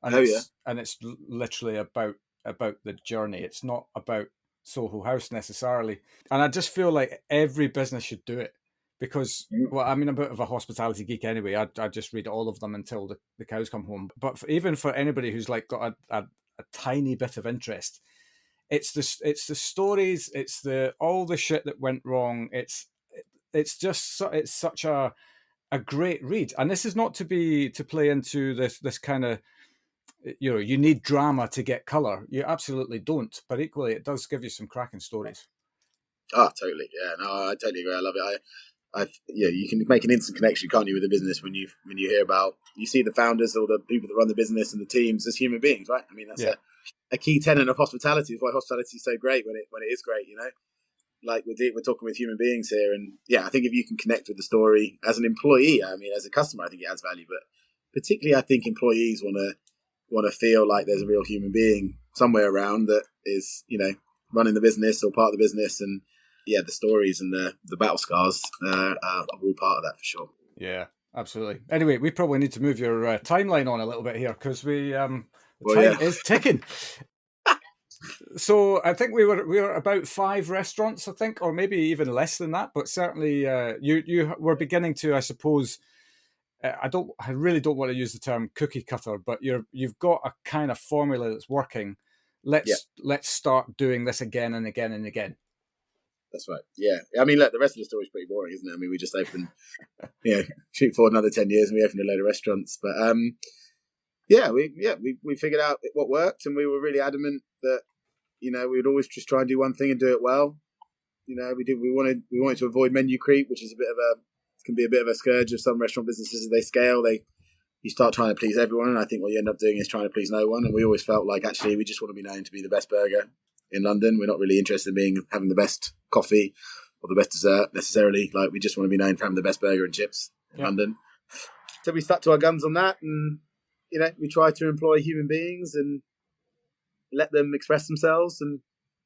and it's literally about the journey. It's not about Soho House necessarily, and I just feel like every business should do it, because I'm a bit of a hospitality geek anyway. I just read all of them until the cows come home. But even for anybody who's got a tiny bit of interest, it's the stories, it's all the shit that went wrong. It's such a great read, and this is not to play into this kind of you need drama to get color. You absolutely don't, but equally it does give you some cracking stories. Oh, totally. Yeah, no, I totally agree. I love it. You can make an instant connection, can't you, with the business when you hear about, you see the founders or the people that run the business and the teams as human beings, right? I mean, that's a key tenet of hospitality. Is why hospitality is so great when it is great. Like we're talking with human beings here, and yeah, I think if you can connect with the story as an employee, I mean, as a customer, I think it adds value. But particularly, I think employees want to feel like there's a real human being somewhere around that is running the business or part of the business, and yeah, the stories and the battle scars are all part of that for sure. Yeah, absolutely. Anyway, we probably need to move your timeline on a little bit here, because time is ticking. So I think we were about 5 restaurants, I think, or maybe even less than that. But certainly, you were beginning to, I suppose. I really don't want to use the term cookie cutter, but you've got a kind of formula that's working. Let's start doing this again and again and again. That's right. Yeah. I mean, look, the rest of the story is pretty boring, isn't it? I mean, we just opened, shoot forward another 10 years and we opened a load of restaurants. But we figured out what worked, and we were really adamant that we would always just try and do one thing and do it well. We wanted to avoid menu creep, which is can be a bit of a scourge of some restaurant businesses as they scale. You start trying to please everyone, and I think what you end up doing is trying to please no one. And we always felt like actually we just want to be known to be the best burger in London. We're not really interested in having the best coffee or the best dessert necessarily. Like, we just want to be known for having the best burger and chips in London. So we stuck to our guns on that, and we try to employ human beings and let them express themselves and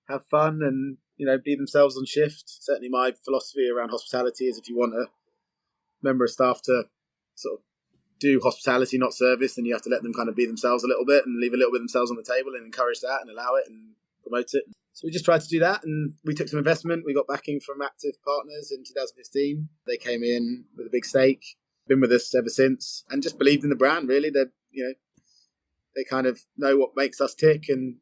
have fun and be themselves on shift. Certainly, my philosophy around hospitality is if you want a member of staff to sort of do hospitality, not service, then you have to let them kind of be themselves a little bit and leave a little bit of themselves on the table and encourage that and allow it and promote it. So we just tried to do that, and we took some investment. We got backing from active partners in 2015. They came in with a big stake, been with us ever since, and just believed in the brand. Really, they kind of know what makes us tick, and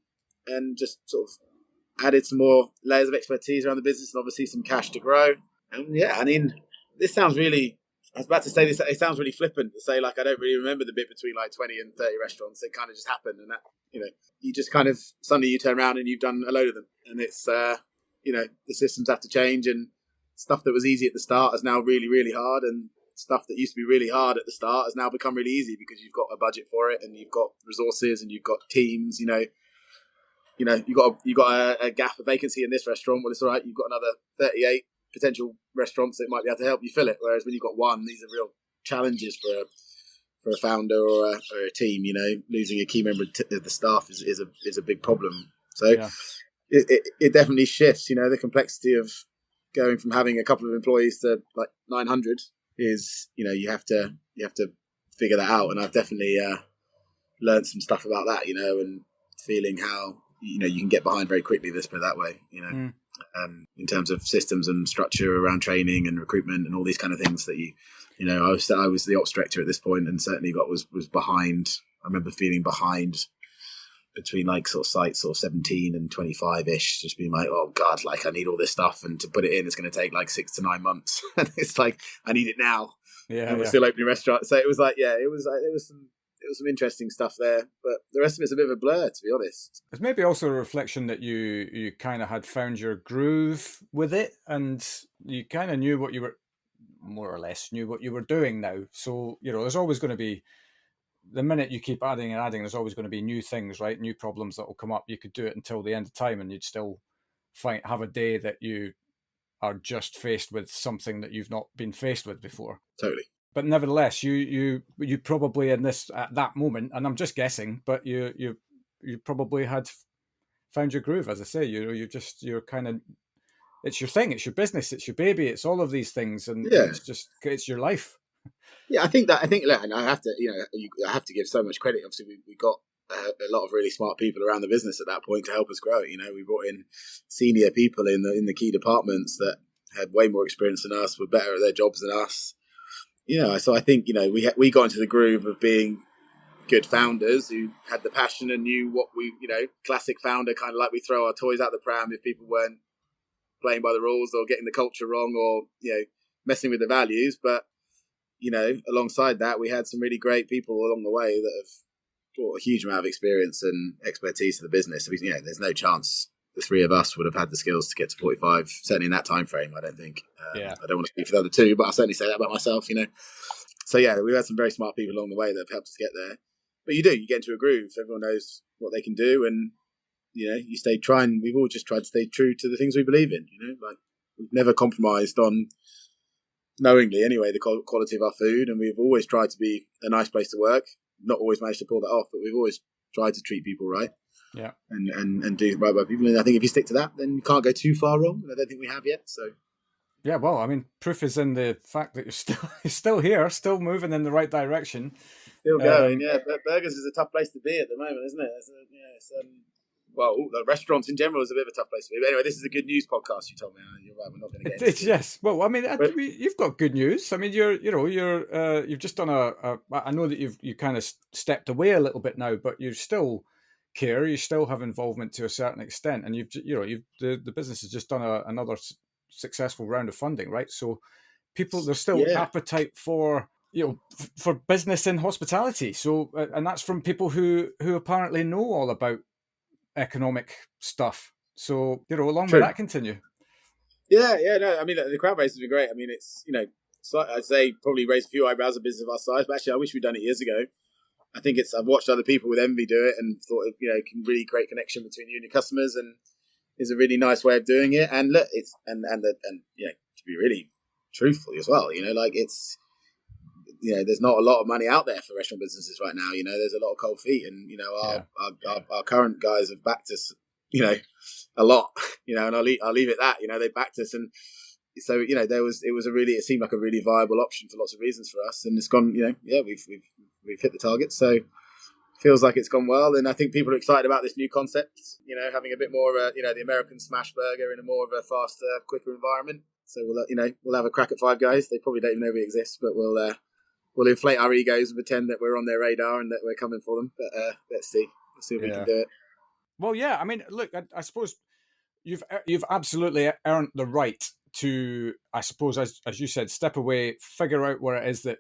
just sort of added some more layers of expertise around the business, and obviously some cash to grow. And this sounds really. I was about to say this. It sounds really flippant to say, like, I don't really remember the bit between like 20 and 30 restaurants. It kind of just happened, and that you just kind of suddenly you turn around and you've done a load of them, and it's the systems have to change, and stuff that was easy at the start is now really, really hard, and stuff that used to be really hard at the start has now become really easy because you've got a budget for it, and you've got resources, and you've got teams. You've got a gap, a vacancy in this restaurant. Well, it's all right. You've got another 38 potential restaurants that might be able to help you fill it. Whereas when you've got one, these are real challenges for a founder or a team. Losing a key member of the staff is a big problem. So it definitely shifts. The complexity of going from having a couple of employees to like 900 is you have to figure that out. And I've definitely learned some stuff about that. And feeling how you can get behind very quickly. Let's put it that way. In terms of systems and structure around training and recruitment and all these kind of things that I was the ops director at this point, and certainly was behind. I remember feeling behind between like sort of sites sort of 17 and 25 ish, just being like, oh God, like I need all this stuff, and to put it in, it's going to take like 6 to 9 months, and it's like I need it now. And we're still opening restaurants, so it was like there was some interesting stuff there, but the rest of it's a bit of a blur, to be honest. It's maybe also a reflection that you kind of had found your groove with it, and you kind of knew what you were, more or less knew what you were doing now. So, there's always going to be, the minute you keep adding and adding, there's always going to be new things, right? New problems that will come up. You could do it until the end of time, and you'd still have a day that you are just faced with something that you've not been faced with before. Totally. But nevertheless, you probably at that moment, and I'm just guessing, but you probably had found your groove, as I say. You're kind of, it's your thing, it's your business, it's your baby, it's all of these things, and it's your life. Yeah, I think, look, and I have to, I have to give so much credit. Obviously, we got a lot of really smart people around the business at that point to help us grow. We brought in senior people in the key departments that had way more experience than us, were better at their jobs than us. So I think, we got into the groove of being good founders who had the passion and knew what we, classic founder, kind of like we throw our toys out the pram if people weren't playing by the rules or getting the culture wrong or, messing with the values. But, alongside that, we had some really great people along the way that have brought a huge amount of experience and expertise to the business. So, there's no chance the three of us would have had the skills to get to 45, certainly in that time frame, I don't think. I don't want to speak for the other two, but I'll certainly say that about myself, So, we've had some very smart people along the way that have helped us get there. But you get into a groove. Everyone knows what they can do, and, you stay trying. We've all just tried to stay true to the things we believe in, like we've never compromised on, knowingly anyway, the quality of our food, and we've always tried to be a nice place to work. Not always managed to pull that off, but we've always tried to treat people right. Yeah, and do right by people. And I think if you stick to that, then you can't go too far wrong. And I don't think we have yet. So, yeah, well, I mean, proof is in the fact that you're still here, still moving in the right direction, still going. Burgers is a tough place to be at the moment, isn't it? Well, the restaurants in general is a bit of a tough place to be. But anyway, this is a good news podcast. You told me. You're right. We're not going to get into it. Yes. Well, I mean, you've got good news. I mean, you've just done I know that you kind of stepped away a little bit now, but you still care. You still have involvement to a certain extent, and the business has just done another successful round of funding, right? So there's still appetite for for business in hospitality. So, and that's from people who apparently know all about economic stuff. So, long may True. that continue. Yeah, no. I mean, the crowd race has been great. I mean, it's I'd say probably raised a few eyebrows of business of our size, but actually, I wish we'd done it years ago. I think I've watched other people with envy do it and thought it can really create connection between you and your customers, and is a really nice way of doing it. And look, it's and to be really truthful as well, it's there's not a lot of money out there for restaurant businesses right now. There's a lot of cold feet, and our current guys have backed us, a lot, and I'll leave it at that. They backed us, and so it seemed like a really viable option for lots of reasons for us, and it's gone. We've hit the target, so feels like it's gone well, and I think people are excited about this new concept. Having a bit more of the American smash burger in a more of a faster, quicker environment. So we'll have a crack at Five Guys. They probably don't even know we exist, but we'll inflate our egos and pretend that we're on their radar and that we're coming for them. But let's see if we can do it. Well, yeah. I mean, look, I suppose you've absolutely earned the right to, I suppose, as you said, step away, figure out what it is that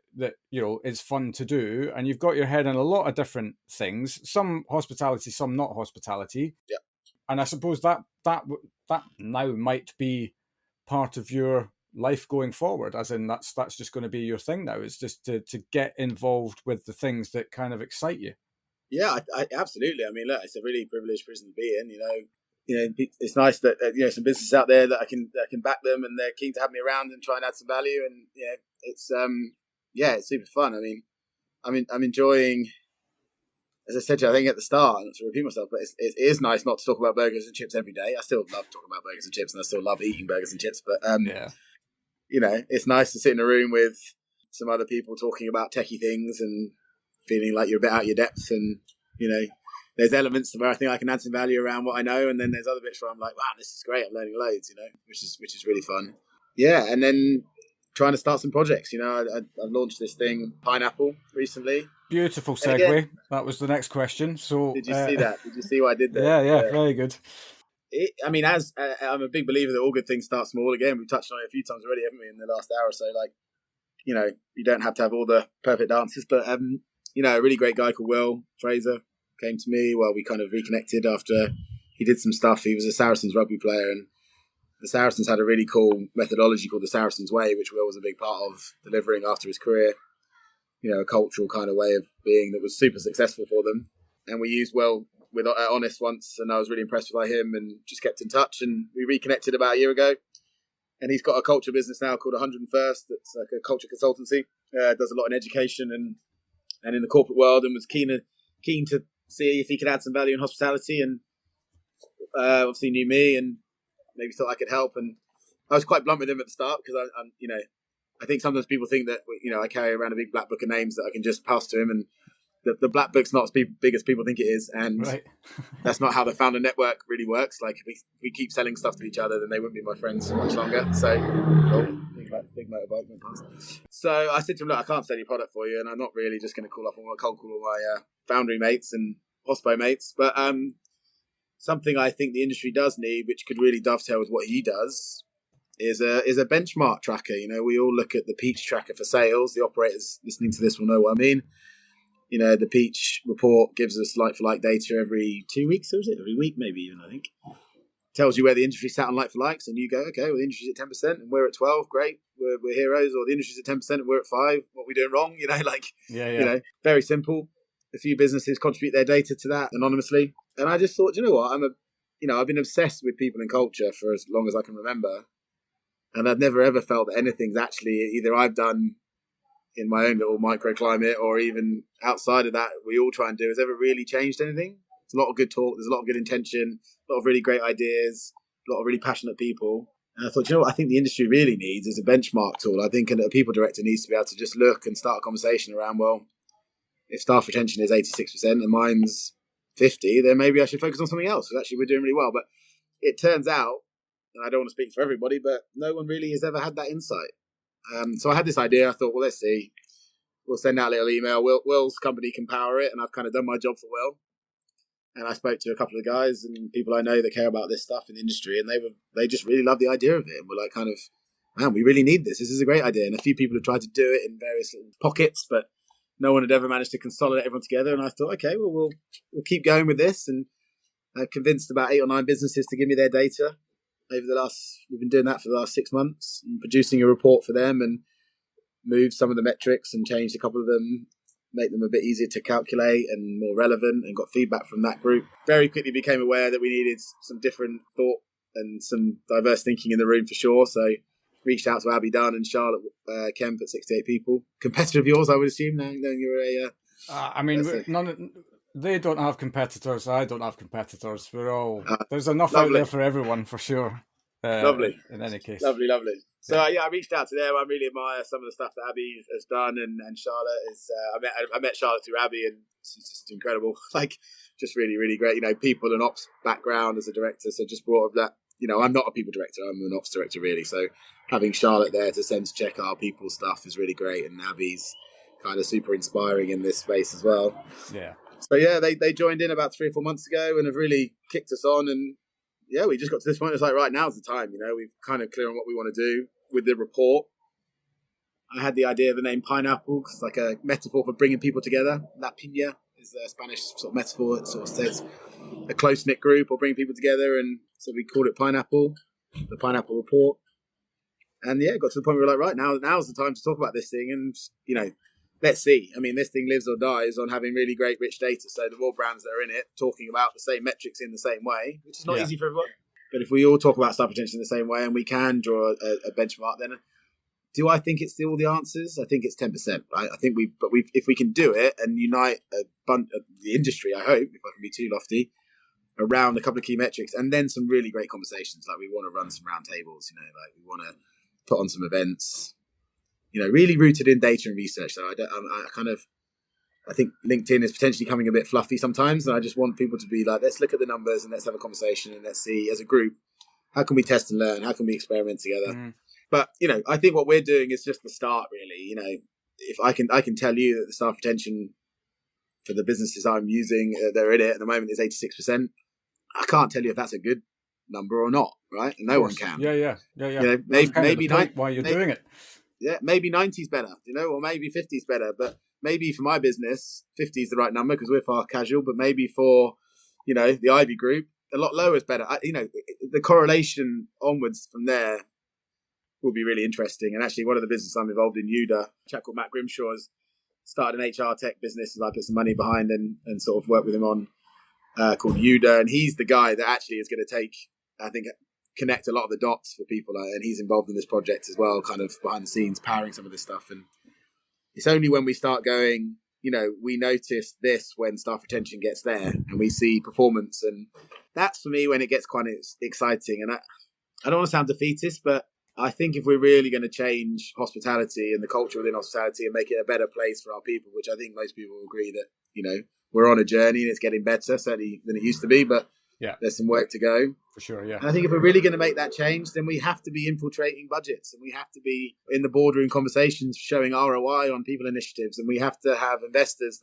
is fun to do, and you've got your head in a lot of different things. Some hospitality, some not hospitality. Yeah. And I suppose that now might be part of your life going forward, as in that's just going to be your thing now. Is just to get involved with the things that kind of excite you. Yeah, I absolutely. I mean, look, it's a really privileged prison to be in. It's nice that some businesses out there that I can back them, and they're keen to have me around and try and add some value. And it's super fun. I mean, I'm enjoying. As I said to you, I think at the start, not to repeat myself, but it is nice not to talk about burgers and chips every day. I still love talking about burgers and chips, and I still love eating burgers and chips. But it's nice to sit in a room with some other people talking about techie things and feeling like you're a bit out of your depth. And there's elements where I think I can add some value around what I know, and then there's other bits where I'm like, wow, this is great. I'm learning loads, which is really fun. Yeah, and then trying to start some projects. I've launched this thing, Pineapple, recently. Beautiful segue. Again, that was the next question. So, did you see that? Did you see what I did there? Yeah, very good. As I'm a big believer that all good things start small. Again, we've touched on it a few times already, haven't we, in the last hour or so? Like, you don't have to have all the perfect answers, but a really great guy called Will Fraser came to me. Well, we kind of reconnected after he did some stuff. He was a Saracens rugby player, and the Saracens had a really cool methodology called the Saracens Way, which Will was a big part of delivering after his career. A cultural kind of way of being that was super successful for them. And we used Will with Honest once, and I was really impressed by him and just kept in touch. And we reconnected about a year ago. And he's got a culture business now called 101st. It's like a culture consultancy. Does a lot in education and in the corporate world, and was keen to see if he could add some value in hospitality. And obviously knew me and maybe thought I could help. And I was quite blunt with him at the start because I'm I think sometimes people think that I carry around a big black book of names that I can just pass to him, and the black book's not as big as people think it is, and right. That's not how the founder network really works. Like if we keep selling stuff to each other, then they wouldn't be my friends for much longer. So, big motorbike went past. So I said to him, look, I can't sell your product for you, and I'm not really just going to cold call all my foundry mates and hospo mates, but something I think the industry does need, which could really dovetail with what he does, is a benchmark tracker. We all look at the Peach tracker for sales. The operators listening to this will know what I mean. The Peach report gives us like-for-like data every 2 weeks, or is it? Every week, maybe even, I think. Tells you where the industry sat on like-for-likes, and you go, okay, well, the industry's at 10%, and we're at 12, great, we're heroes, or the industry's at 10%, and we're at 5, what are we doing wrong? Very simple. A few businesses contribute their data to that anonymously. And I just thought, you know what, I've been obsessed with people and culture for as long as I can remember. And I've never ever felt that anything's actually either I've done in my own little microclimate or even outside of that, we all try and do, has ever really changed anything. There's a lot of good talk, there's a lot of good intention, a lot of really great ideas, a lot of really passionate people. And I thought, I think the industry really needs is a benchmark tool. I think a people director needs to be able to just look and start a conversation around, well, if staff retention is 86% and mine's 50, then maybe I should focus on something else. Because actually we're doing really well. But it turns out, and I don't want to speak for everybody, but no one really has ever had that insight. So I had this idea. I thought, well, let's see. We'll send out a little email. Will's company can power it, and I've kind of done my job for Will. And I spoke to a couple of guys and people I know that care about this stuff in the industry, and they just really love the idea of it. And we're like, kind of, man, we really need this. This is a great idea. And a few people have tried to do it in various little pockets, but no one had ever managed to consolidate everyone together. And I thought, okay, well, we'll keep going with this. And I convinced about 8 or 9 businesses to give me their data we've been doing that for the last 6 months, and producing a report for them, and moved some of the metrics and changed a couple of them, make them a bit easier to calculate and more relevant, and got feedback from that group. Very quickly became aware that we needed some different thought and some diverse thinking in the room for sure. So reached out to Abby Dunn and Charlotte Kemp at 68 People. Competitor of yours, I would assume, knowing you're a... I mean, they don't have competitors. I don't have competitors. We're all there's enough lovely. out there for everyone, for sure. Lovely. In any case, lovely. So I reached out to them. I really admire some of the stuff that Abby has done, and Charlotte is. I met Charlotte through Abby, and she's just incredible. Like, just really, really great. You know, people and ops background as a director. So just brought up that. You know, I'm not a people director. I'm an ops director, really. So having Charlotte there to sense check our people stuff is really great, and Abby's kind of super inspiring in this space as well. Yeah. So yeah, they joined in about 3 or 4 months ago and have really kicked us on. And yeah, we just got to this point. It's like, right, now's the time. You know, we've kind of clear on what we want to do with the report. I had the idea of the name Pineapple because it's like a metaphor for bringing people together. La piña is a Spanish sort of metaphor. It sort of says a close-knit group or bring people together. And so we called it Pineapple, the Pineapple Report. And yeah, got to the point where we're like, right, now's the time to talk about this thing. And, you know, let's see. I mean, this thing lives or dies on having really great, rich data. So the more brands that are in it talking about the same metrics in the same way, which is not easy for everyone. But if we all talk about staff retention in the same way and we can draw a benchmark, then do I think it's still the answers? I think it's 10%, right? I think if we can do it and unite a bunch of the industry, I hope, if I can be too lofty, around a couple of key metrics, and then some really great conversations. Like, we want to run some round tables, you know, like we want to put on some events, you know, really rooted in data and research. So I think LinkedIn is potentially coming a bit fluffy sometimes, and I just want people to be like, let's look at the numbers and let's have a conversation and let's see as a group, how can we test and learn? How can we experiment together? Mm. But, you know, I think what we're doing is just the start, really. You know, if I can tell you that the staff retention for the businesses I'm using, they're in it at the moment, is 86%. I can't tell you if that's a good number or not, right? And no one can. Yeah. You know, maybe why you're doing it. Yeah, maybe 90 is better, you know, or maybe 50 is better. But maybe for my business, 50 is the right number because we're far casual. But maybe for, you know, the Ivy group, a lot lower is better. You know, the correlation onwards from there will be really interesting. And actually, one of the businesses I'm involved in, Uda, a chap called Matt Grimshaw, has started an HR tech business that I put some money behind and sort of work with him on, called Uda. And he's the guy that actually is going to take, I think, connect a lot of the dots for people. And he's involved in this project as well, kind of behind the scenes, powering some of this stuff. And it's only when we start going, you know, we notice this when staff retention gets there and we see performance. And that's, for me, when it gets quite exciting. And I don't want to sound defeatist, but I think if we're really going to change hospitality and the culture within hospitality and make it a better place for our people, which I think most people will agree that, you know, we're on a journey and it's getting better, certainly than it used to be, but yeah, there's some work to go. For sure, yeah. And I think if we're really going to make that change, then we have to be infiltrating budgets and we have to be in the boardroom conversations showing ROI on people initiatives, and we have to have investors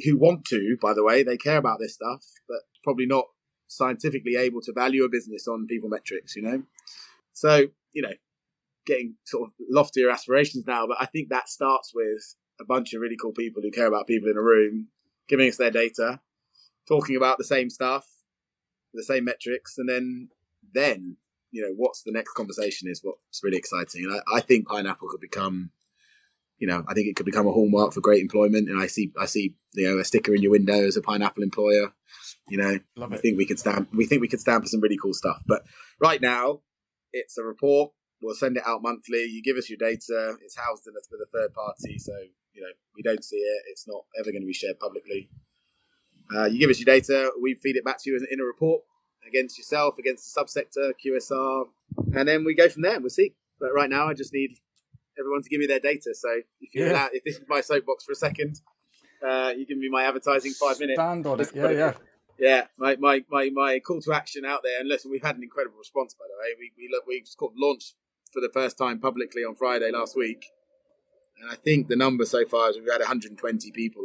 who want to, by the way, they care about this stuff, but probably not scientifically able to value a business on people metrics, you know? So, you know, getting sort of loftier aspirations now, but I think that starts with a bunch of really cool people who care about people in a room, giving us their data, talking about the same stuff, the same metrics, and then, you know, what's the next conversation is what's really exciting. And I think Pineapple could become, you know, I think it could become a hallmark for great employment. And I see, you know, a sticker in your window as a Pineapple employer. You know, I think we could stand for some really cool stuff. But right now, it's a report. We'll send it out monthly. You give us your data. It's housed with a third party, so, you know, we don't see it. It's not ever going to be shared publicly. You give us your data. We feed it back to you in a report against yourself, against the subsector, QSR, and then we go from there and we'll see. But right now, I just need everyone to give me their data. So if this is my soapbox for a second, you give me my advertising 5 minutes. Stand on it. Yeah. Yeah, my call to action out there, and listen, we've had an incredible response, by the way. We just launched for the first time publicly on Friday last week, and I think the number so far is we've had 120 people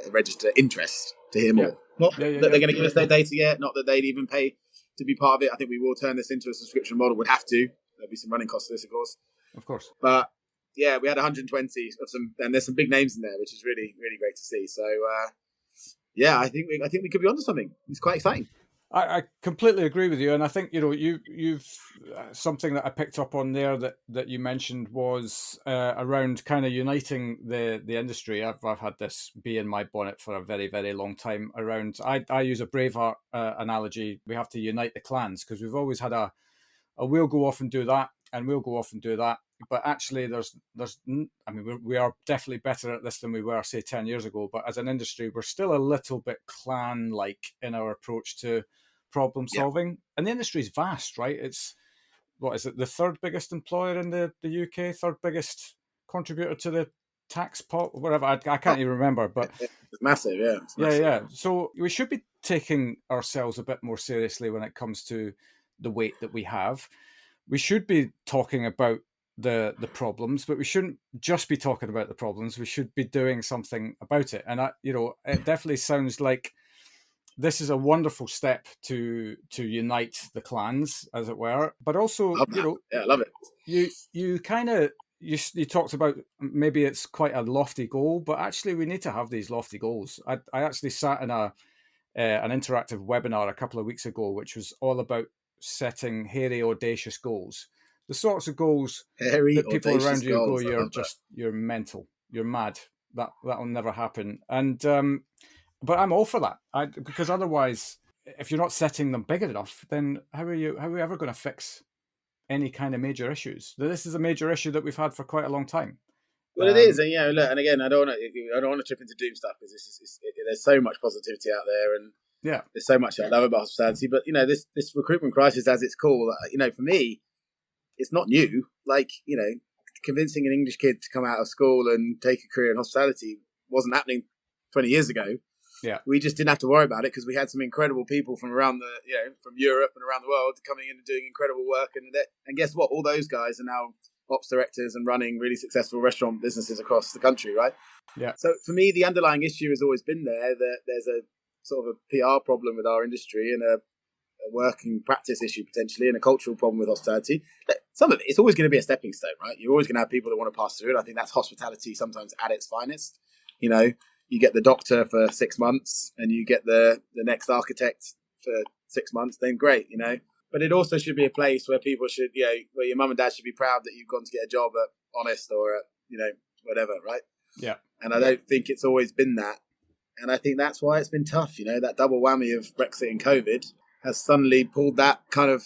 register interest to hear more. Not that they're going to give us their data yet, not that they'd even pay to be part of it. I think we will turn this into a subscription model. Would have to, there'll be some running costs for this, of course. Of course. But yeah, we had 120 of some, and there's some big names in there, which is really, really great to see. So yeah, I think we could be onto something. It's quite exciting. I completely agree with you, and I think you've something that I picked up on there that you mentioned was around kind of uniting the industry. I've had this bee in my bonnet for a very, very long time. Around, I use a Braveheart analogy. We have to unite the clans, because we've always had a we'll go off and do that, and we'll go off and do that. But actually, we are definitely better at this than we were, say, 10 years ago. But as an industry, we're still a little bit clan-like in our approach to problem solving. Yeah. And the industry is vast, right? It's, what is it, the third biggest employer in the UK, third biggest contributor to the tax pot, whatever. I can't even remember, but it's massive, yeah. It's massive. Yeah. So we should be taking ourselves a bit more seriously when it comes to the weight that we have. We should be talking about the problems, but we shouldn't just be talking about the problems. We should be doing something about it. And it definitely sounds like this is a wonderful step to unite the clans, as it were. But also, I love it. You kind of you talked about maybe it's quite a lofty goal, but actually we need to have these lofty goals. I actually sat in an interactive webinar a couple of weeks ago, which was all about setting hairy, audacious goals. The sorts of goals that people around you go, you're mental, you're mad. That'll never happen. And but I'm all for that, because otherwise, if you're not setting them big enough, then how are you ever going to fix any kind of major issues? This is a major issue that we've had for quite a long time. Well, it is, and look, and again, I don't want to trip into doom stuff, because there's so much positivity out there, and there's so much I love about hospitality. But this recruitment crisis, as it's called, for me, it's not new. Like, convincing an English kid to come out of school and take a career in hospitality wasn't happening 20 years ago. Yeah, we just didn't have to worry about it, because we had some incredible people from around from Europe and around the world coming in and doing incredible work. And guess what? All those guys are now ops directors and running really successful restaurant businesses across the country, right? Yeah. So for me, the underlying issue has always been there, that there's a sort of a PR problem with our industry, and a working practice issue potentially, and a cultural problem with hospitality. Some of it's always going to be a stepping stone, right? You're always going to have people that want to pass through it. I think that's hospitality sometimes at its finest. You get the doctor for 6 months, and you get the next architect for 6 months, then great, But it also should be a place where people should, where your mum and dad should be proud that you've gone to get a job at Honest or at, whatever, right? Yeah. And I don't think it's always been that. And I think that's why it's been tough. That double whammy of Brexit and COVID has suddenly pulled that kind of,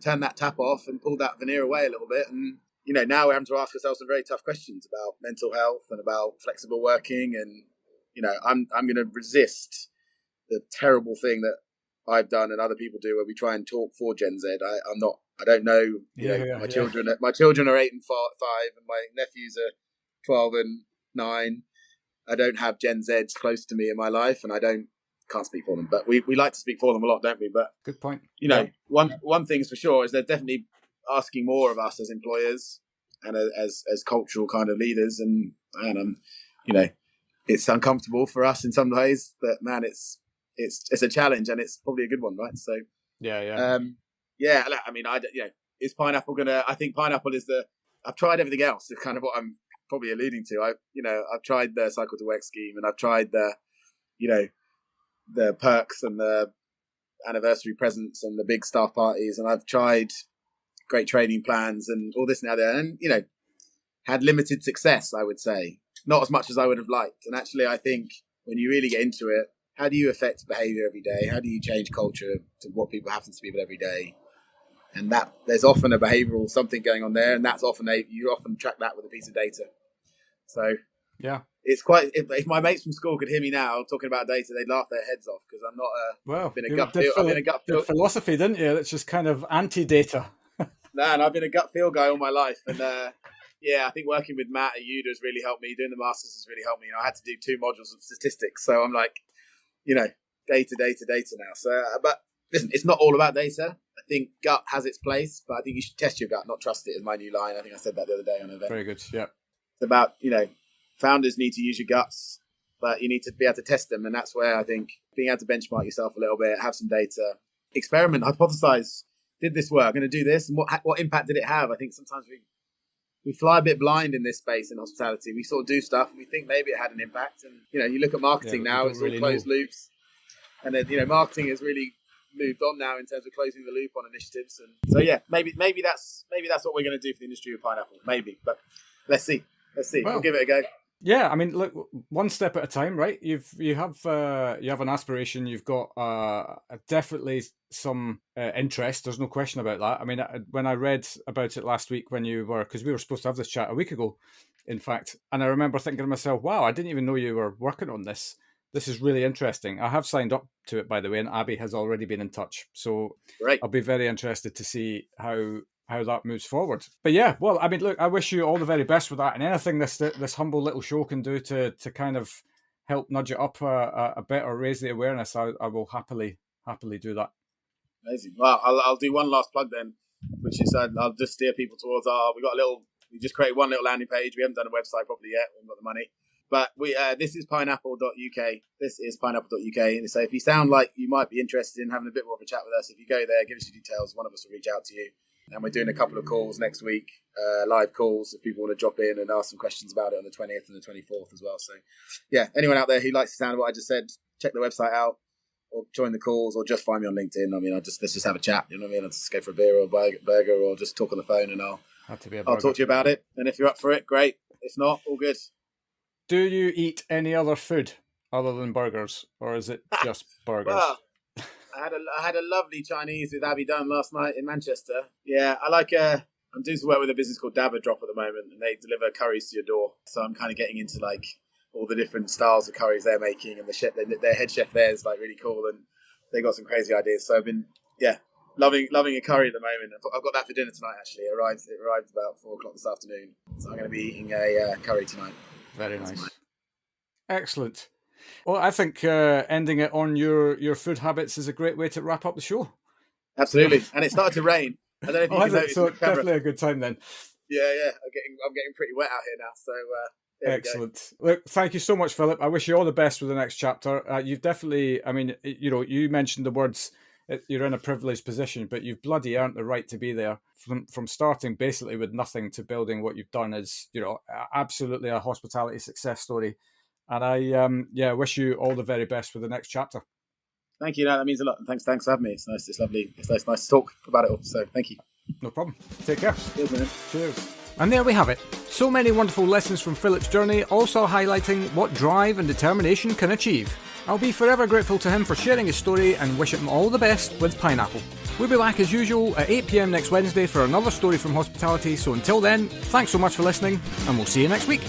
turned that tap off and pulled that veneer away a little bit. And, now we're having to ask ourselves some very tough questions about mental health and about flexible working. And, I'm going to resist the terrible thing that I've done and other people do, where we try and talk for Gen Z. I don't know. My children are 8 and 5, and my nephews are 12 and 9. I don't have Gen Zs close to me in my life, and can't speak for them, but we like to speak for them a lot, don't we? But good point. One thing's for sure is they're definitely asking more of us as employers and as cultural kind of leaders, and it's uncomfortable for us in some ways, but man, it's a challenge, and it's probably a good one, right? So is pineapple gonna? I think pineapple is I've tried everything else. It's kind of what I'm probably alluding to. I've tried the cycle to work scheme, and I've tried the perks and the anniversary presents and the big staff parties, and I've tried great training plans and all this and that, and had limited success, I would say. Not as much as I would have liked. And actually, I think when you really get into it, how do you affect behaviour every day? How do you change culture to what people happen to people every day? And that there's often a behavioural something going on there, and that's often you often track that with a piece of data. So yeah, it's quite. If my mates from school could hear me now talking about data, they'd laugh their heads off, because I'm not. I've been a gut feel. Philosophy, didn't you? That's just kind of anti-data. And I've been a gut feel guy all my life, and I think working with Matt at UDA has really helped me. Doing the masters has really helped me. I had to do 2 modules of statistics, so I'm like, data now. So, but listen, it's not all about data. I think gut has its place, but I think you should test your gut, not trust it, is my new line. I think I said that the other day on an event. Very good. Yeah. It's about, founders need to use your guts, but you need to be able to test them. And that's where I think being able to benchmark yourself a little bit, have some data, experiment, hypothesize, did this work? I'm going to do this, and what impact did it have? I think sometimes we fly a bit blind in this space in hospitality. We sort of do stuff and we think maybe it had an impact. And you look at marketing now; it's all closed loops, and then marketing has really moved on now in terms of closing the loop on initiatives. And so maybe that's what we're going to do for the industry with Pineapple. Maybe, but let's see. Well, we'll give it a go. Yeah, I mean, look, one step at a time, right? You have an aspiration. You've got definitely some interest. There's no question about that. I mean, when I read about it last week, because we were supposed to have this chat a week ago, in fact, and I remember thinking to myself, "Wow, I didn't even know you were working on this. This is really interesting." I have signed up to it, by the way, and Abby has already been in touch. So right. I'll be very interested to see how that moves forward. But yeah, well, I mean, look, I wish you all the very best with that, and anything this humble little show can do to kind of help nudge it up a bit or raise the awareness, I will happily do that. Amazing. Well, I'll do one last plug then, which is I'll just steer people towards we just created one little landing page. We haven't done a website properly yet. We haven't got the money. But this is pineapple.uk. This is pineapple.uk. And so if you sound like you might be interested in having a bit more of a chat with us, if you go there, give us your details. One of us will reach out to you. And we're doing a couple of calls next week, live calls, if people want to drop in and ask some questions about it on the 20th and the 24th as well. So, yeah, anyone out there who likes the sound of what I just said, check the website out or join the calls or just find me on LinkedIn. I mean, let's just have a chat. You know what I mean? I'll just go for a beer or a burger or just talk on the phone and I'll talk to you about it. And if you're up for it, great. If not, all good. Do you eat any other food other than burgers, or is it just burgers? Well, I had a lovely Chinese with Abby Dunn last night in Manchester. Yeah, I'm doing some work with a business called Dabba Drop at the moment, and they deliver curries to your door. So I'm kind of getting into like all the different styles of curries they're making, and their head chef there is like really cool, and they got some crazy ideas. So I've been loving a curry at the moment. I've got that for dinner tonight. Actually, it arrived about 4:00 this afternoon, so I'm going to be eating a curry tonight. Very nice, excellent. Well, I think ending it on your food habits is a great way to wrap up the show. Absolutely, and it started to rain. I don't know if you can notice. So definitely a good time then. Yeah, I'm getting pretty wet out here now. So excellent. Look, thank you so much, Philip. I wish you all the best with the next chapter. You've definitely, I mean, you mentioned the words. You're in a privileged position, but you've bloody earned the right to be there. From starting basically with nothing to building what you've done is, absolutely a hospitality success story. And I wish you all the very best for the next chapter. Thank you. No, that means a lot. And thanks for having me. It's nice. It's lovely. It's nice to talk about it all. So thank you. No problem. Take care. Cheers, man. Cheers. And there we have it. So many wonderful lessons from Philip's journey, also highlighting what drive and determination can achieve. I'll be forever grateful to him for sharing his story and wish him all the best with Pineapple. We'll be back as usual at 8 p.m. next Wednesday for another story from hospitality. So until then, thanks so much for listening and we'll see you next week.